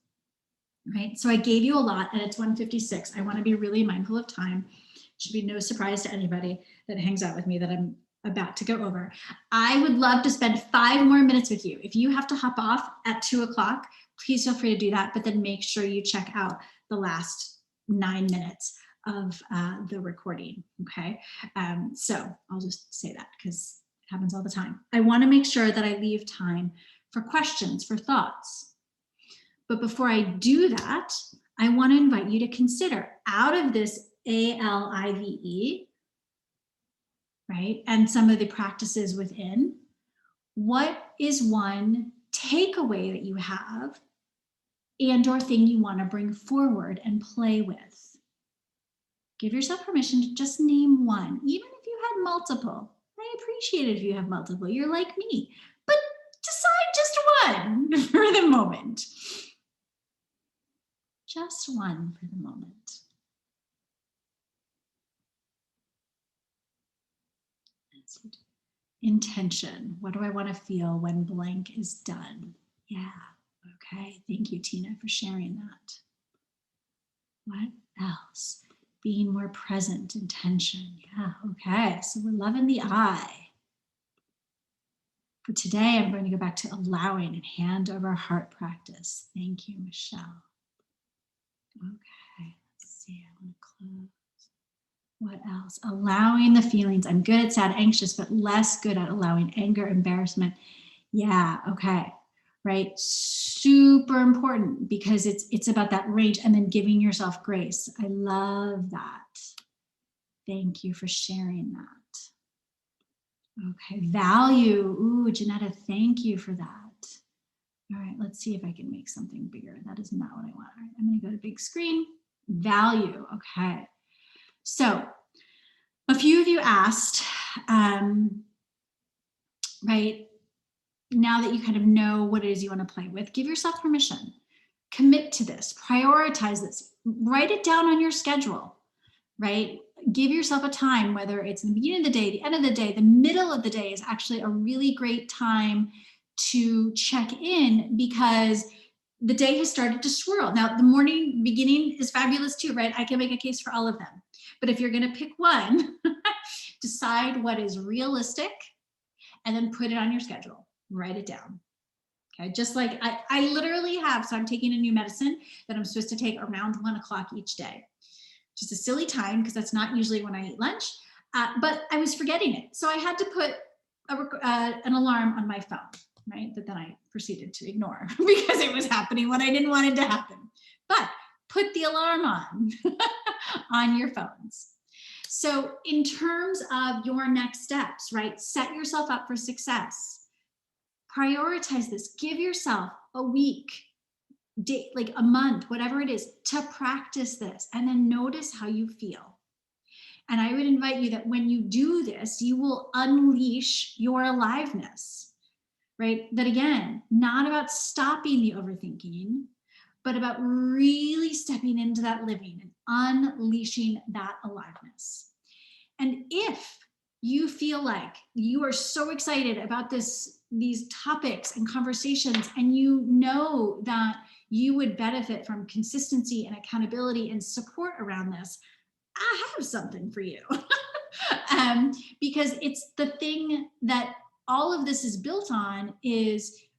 Right? So I gave you a lot, and it's 1:56. I want to be really mindful of time. It should be no surprise to anybody that hangs out with me that I'm about to go over. I would love to spend 5 more minutes with you. If you have to hop off at 2 o'clock, please feel free to do that, but then make sure you check out the last 9 minutes of the recording, okay? So I'll just say that because it happens all the time. I want to make sure that I leave time for questions, for thoughts. But before I do that, I want to invite you to consider, out of this ALIVE, right, and some of the practices within, what is one takeaway that you have and or thing you want to bring forward and play with? Give yourself permission to just name one, even if you had multiple. I appreciate it if you have multiple. You're like me, but decide just one for the moment. Just one for the moment. Intention. What do I want to feel when blank is done? Yeah. Okay. Thank you, Tina, for sharing that. What else? Being more present, intention. Yeah. Okay. So we're loving the I. For today, I'm going to go back to allowing and hand over heart practice. Thank you, Michelle. Okay. Let's see. I want to close. What else? Allowing the feelings. I'm good at sad, anxious, but less good at allowing anger, embarrassment, Yeah, okay. Right. Super important because it's about that range and then giving yourself grace. I love that. Thank you for sharing that. Okay. Value. Ooh, Janetta, thank you for that. All right, let's see if I can make something bigger. That is not what I want. All right, I'm going to go to big screen. Value. Okay. So a few of you asked, right, now that you kind of know what it is you want to play with, give yourself permission. Commit to this. Prioritize this. Write it down on your schedule, right? Give yourself a time, whether it's in the beginning of the day, the end of the day, the middle of the day is actually a really great time to check in because the day has started to swirl. Now, the morning beginning is fabulous too, right? I can make a case for all of them. But if you're going to pick one, decide what is realistic and then put it on your schedule. Write it down. Okay, just like I literally have, so I'm taking a new medicine that I'm supposed to take around 1 o'clock each day. Just a silly time because that's not usually when I eat lunch, but I was forgetting it. So I had to put an alarm on my phone, right? That then I proceeded to ignore because it was happening when I didn't want it to happen. But put the alarm on, on your phones. So in terms of your next steps, right? Set yourself up for success. Prioritize this. Give yourself a week, day, like a month, whatever it is, to practice this and then notice how you feel. And I would invite you that when you do this, you will unleash your aliveness, right? That again, not about stopping the overthinking, but about really stepping into that living and unleashing that aliveness. And if you feel like you are so excited about these topics and conversations, and you know that you would benefit from consistency and accountability and support around this, I have something for you. Because it's the thing that all of this is built on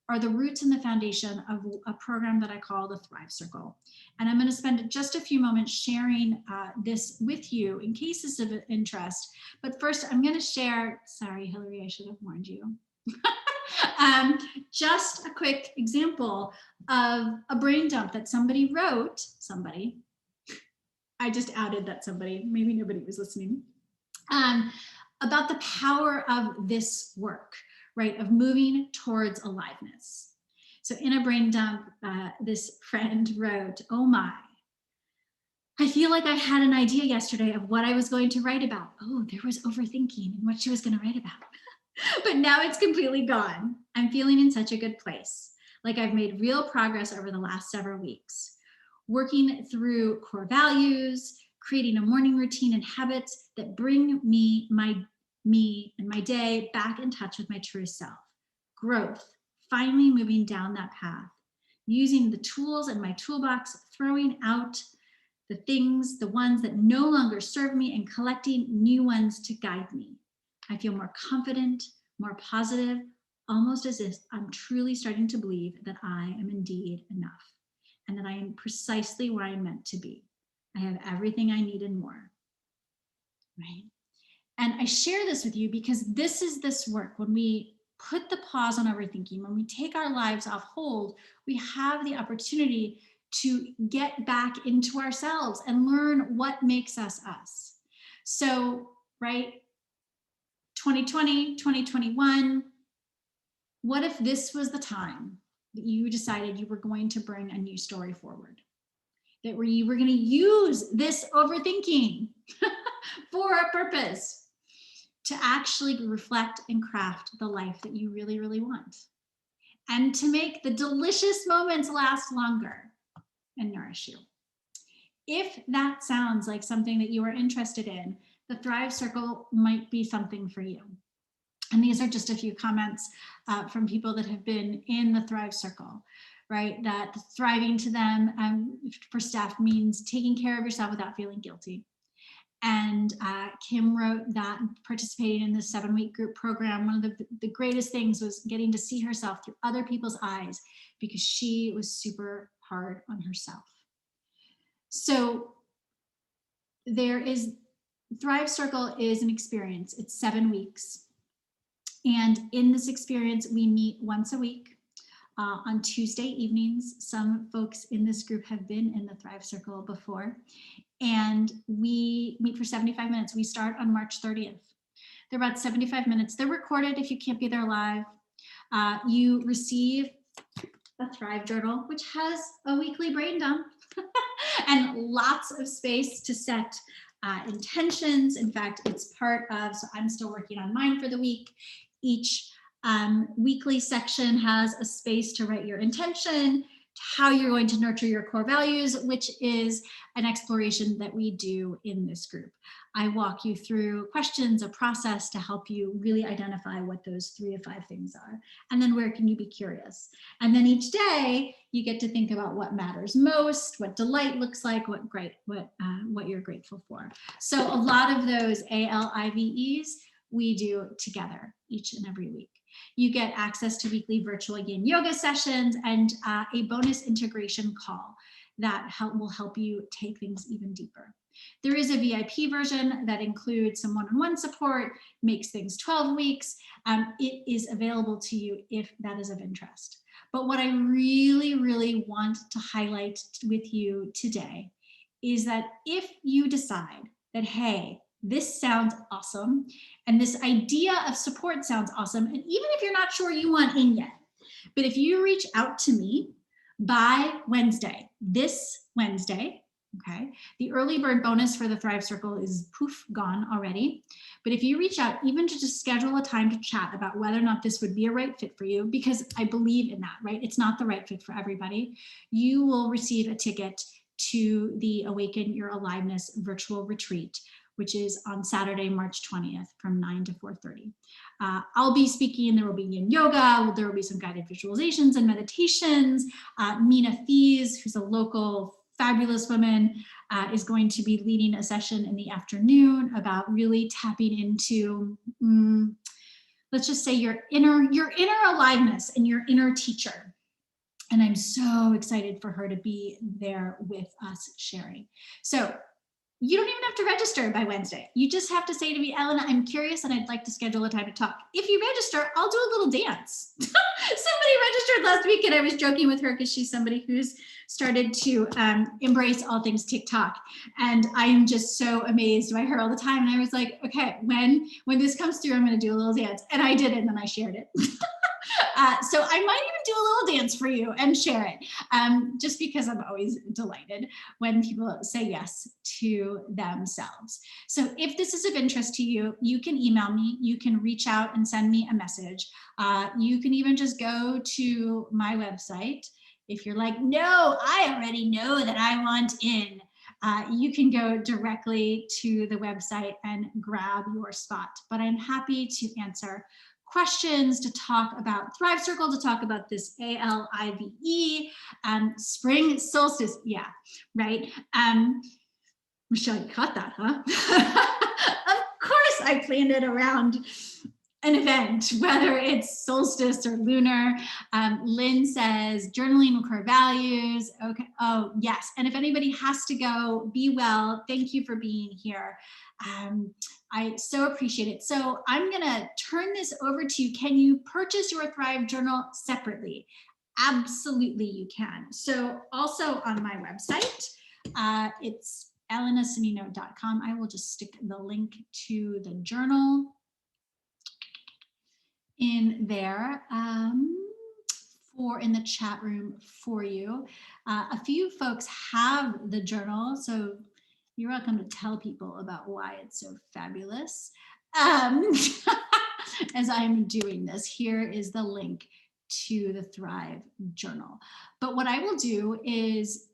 are the roots and the foundation of a program that I call the Thrive Circle. And I'm going to spend just a few moments sharing this with you in cases of interest. But first, I'm going to share, sorry, Hillary, I should have warned you. Just a quick example of a brain dump that somebody wrote, I just outed that somebody, maybe nobody was listening, about the power of this work, right, of moving towards aliveness. So in a brain dump, this friend wrote, "Oh my, I feel like I had an idea yesterday of what I was going to write about." Oh, there was overthinking in what she was going to write about. But now it's completely gone. I'm feeling in such a good place. Like I've made real progress over the last several weeks. Working through core values, creating a morning routine and habits that bring me and my day back in touch with my true self. Growth, finally moving down that path. Using the tools in my toolbox, throwing out the things, the ones that no longer serve me, and collecting new ones to guide me. I feel more confident, more positive, almost as if I'm truly starting to believe that I am indeed enough and that I am precisely where I'm meant to be. I have everything I need and more, right? And I share this with you because this is this work. When we put the pause on overthinking, when we take our lives off hold, we have the opportunity to get back into ourselves and learn what makes us us. So, right, 2020, 2021, what if this was the time that you decided you were going to bring a new story forward? That you were going to use this overthinking for a purpose to actually reflect and craft the life that you really, really want, and to make the delicious moments last longer and nourish you. If that sounds like something that you are interested in, the Thrive Circle might be something for you. And these are just a few comments from people that have been in the Thrive Circle, right? That thriving to them for Steph means taking care of yourself without feeling guilty. And Kim wrote that participating in the 7-week group program, one of the greatest things was getting to see herself through other people's eyes because she was super hard on herself. So Thrive Circle is an experience. It's 7 weeks. And in this experience, we meet once a week on Tuesday evenings. Some folks in this group have been in the Thrive Circle before. And we meet for 75 minutes. We start on March 30th. They're about 75 minutes. They're recorded if you can't be there live. You receive a Thrive journal, which has a weekly brain dump and lots of space to set intentions. In fact, it's part of, so I'm still working on mine for the week. Each weekly section has a space to write your intention, how you're going to nurture your core values, which is an exploration that we do in this group. I walk you through questions, a process to help you really identify what those 3 to 5 things are. And then where can you be curious? And then each day you get to think about what matters most, what delight looks like, what you're grateful for. So a lot of those ALIVEs we do together each and every week. You get access to weekly virtual yin yoga sessions and a bonus integration call that will help you take things even deeper. There is a VIP version that includes some one-on-one support, makes things 12 weeks. It is available to you if that is of interest. But what I really, really want to highlight with you today is that if you decide that, hey, this sounds awesome, and this idea of support sounds awesome, and even if you're not sure you want in yet, but if you reach out to me by Wednesday, this Wednesday, okay, the early bird bonus for the Thrive Circle is poof, gone already. But if you reach out, even to just schedule a time to chat about whether or not this would be a right fit for you, because I believe in that, right? It's not the right fit for everybody. You will receive a ticket to the Awaken Your Aliveness virtual retreat, which is on Saturday, March 20th from 9 to 4:30. I'll be speaking, there will be yin yoga, there will be some guided visualizations and meditations. Mina Fees, who's a local fabulous woman, is going to be leading a session in the afternoon about really tapping into, let's just say your inner aliveness and your inner teacher. And I'm so excited for her to be there with us sharing. So you don't even have to register by Wednesday. You just have to say to me, Elena, I'm curious and I'd like to schedule a time to talk. If you register, I'll do a little dance. Somebody registered last week and I was joking with her because she's somebody who's started to embrace all things TikTok. And I am just so amazed by her all the time. And I was like, okay, when this comes through, I'm going to do a little dance. And I did it and then I shared it. So I might even do a little dance for you and share it, just because I'm always delighted when people say yes to themselves. So if this is of interest to you, you can email me, you can reach out and send me a message. You can even just go to my website. If you're like, no, I already know that I want in, you can go directly to the website and grab your spot. But I'm happy to answer questions, to talk about Thrive Circle, to talk about this ALIVE, spring solstice. Yeah, right. Michelle, you caught that, huh? Of course I planned it around an event, whether it's solstice or lunar. Lynn says journaling with core values. Okay. Oh, yes. And if anybody has to go, be well. Thank you for being here. I so appreciate it. So I'm going to turn this over to you. Can you purchase your Thrive journal separately? Absolutely, you can. So also on my website, it's elenasonnino.com. I will just stick the link to the journal in there in the chat room for you. A few folks have the journal, so you're welcome to tell people about why it's so fabulous. As I'm doing this, here is the link to the Thrive journal. But what I will do is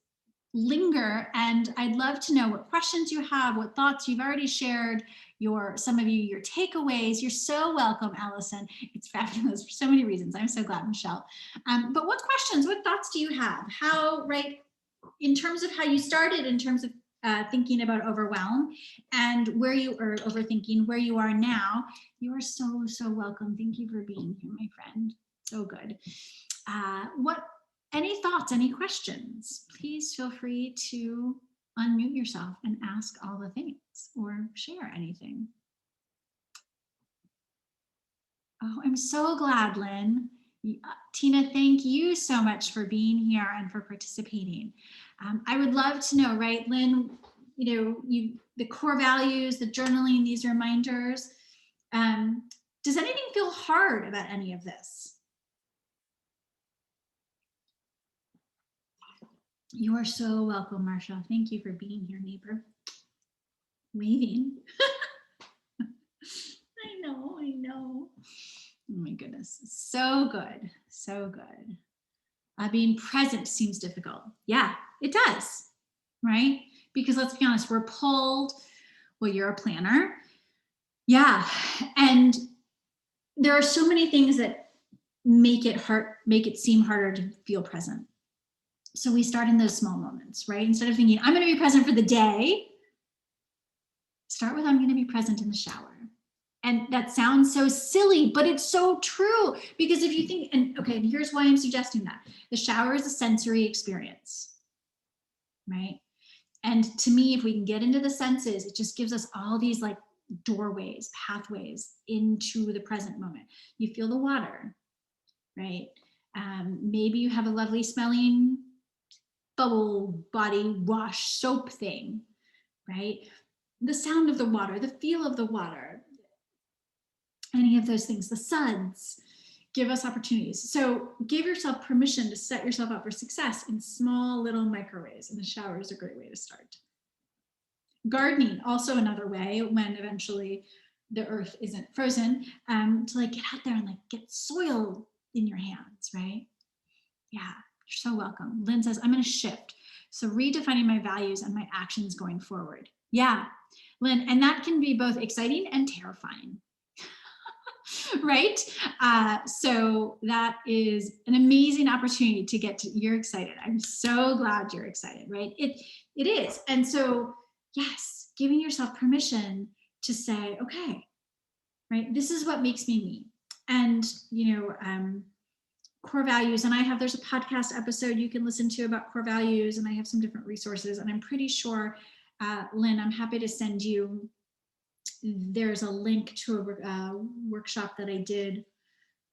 linger, and I'd love to know what questions you have, what thoughts you've already shared, some of you, your takeaways. You're so welcome, Allison. It's fabulous for so many reasons. I'm so glad, Michelle. But what questions, what thoughts do you have? How, right, in terms of how you started, in terms of thinking about overwhelm and where you are overthinking, where you are now, you are so, so welcome. Thank you for being here, my friend. So good. Any thoughts, any questions? Please feel free to unmute yourself and ask all the things or share anything. Oh, I'm so glad, Lynn. Tina, thank you so much for being here and for participating. I would love to know, right, Lynn, the core values, the journaling, these reminders. Does anything feel hard about any of this? You are so welcome, Marsha. Thank you for being here, neighbor. Waving. I know. Oh my goodness. So good. So good. Being present seems difficult. Yeah, it does. Right? Because let's be honest, we're pulled. Well, you're a planner. Yeah. And there are so many things that make it seem harder to feel present. So we start in those small moments, right? Instead of thinking, I'm going to be present for the day, start with, I'm going to be present in the shower. And that sounds so silly, but it's so true. Because if you think, and okay, here's why I'm suggesting that. The shower is a sensory experience, right? And to me, if we can get into the senses, it just gives us all these like doorways, pathways into the present moment. You feel the water, right? Maybe you have a lovely smelling bubble body wash soap thing, right? The sound of the water, the feel of the water, any of those things, the suds give us opportunities. So give yourself permission to set yourself up for success in small little micro ways, and the shower is a great way to start. Gardening, also another way when eventually the earth isn't frozen, to like get out there and like get soil in your hands, right? Yeah, you're so welcome. Lynn says, I'm going to shift. So redefining my values and my actions going forward. Yeah, Lynn, and that can be both exciting and terrifying. Right? So that is an amazing opportunity to get to, you're excited. I'm so glad you're excited, right? It is. And so, yes, giving yourself permission to say, okay, right, this is what makes me me. And, core values. And there's a podcast episode you can listen to about core values, and I have some different resources. And I'm pretty sure, Lynn, I'm happy to send you, there's a link to a workshop that I did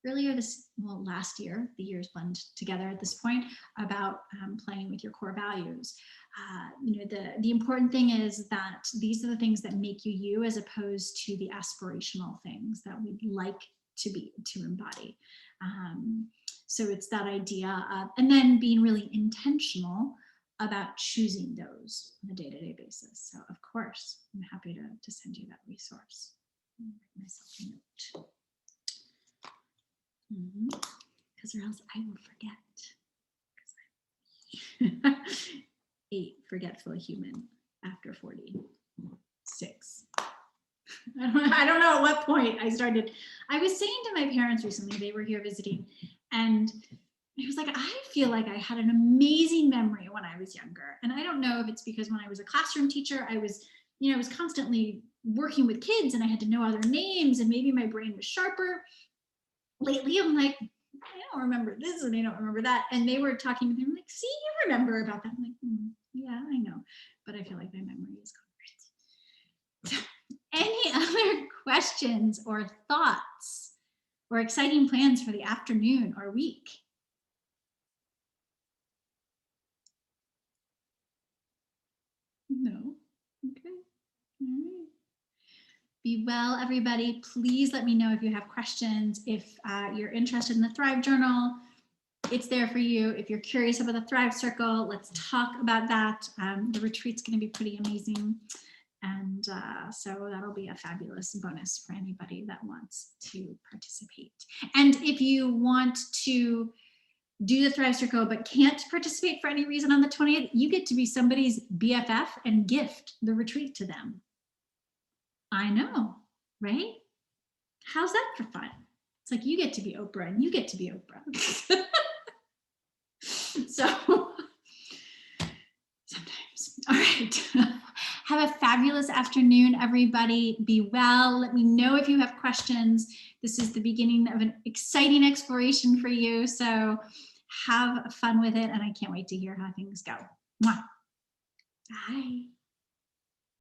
earlier last year. The years blend together at this point, about playing with your core values. The important thing is that these are the things that make you you, as opposed to the aspirational things that we'd like to embody. So it's that idea of, and then being really intentional about choosing those on a day-to-day basis. So of course, I'm happy to send you that resource. I'll write myself a note. Because or else I will forget. A forgetful human after 46. I don't know at what point I started. I was saying to my parents recently, they were here visiting, and I was like, I feel like I had an amazing memory when I was younger. And I don't know if it's because when I was a classroom teacher, I was constantly working with kids and I had to know all their names, and maybe my brain was sharper. Lately, I'm like, I don't remember this and I don't remember that. And they were talking with me, I'm like, see, you remember about that. I'm like, yeah, I know. But I feel like my memory is gone. Any other questions or thoughts or exciting plans for the afternoon or week? No. Okay. All right. Be well, everybody. Please let me know if you have questions. If you're interested in the Thrive Journal, it's there for you. If you're curious about the Thrive Circle, let's talk about that. The retreat's going to be pretty amazing. And so that'll be a fabulous bonus for anybody that wants to participate. And if you want to do the Thrive Circle but can't participate for any reason on the 20th, you get to be somebody's BFF and gift the retreat to them. I know, right? How's that for fun? It's like you get to be Oprah and you get to be Oprah. So sometimes. All right. Have a fabulous afternoon, everybody. Be well. Let me know if you have questions. This is the beginning of an exciting exploration for you. So have fun with it. And I can't wait to hear how things go. Mwah. Bye.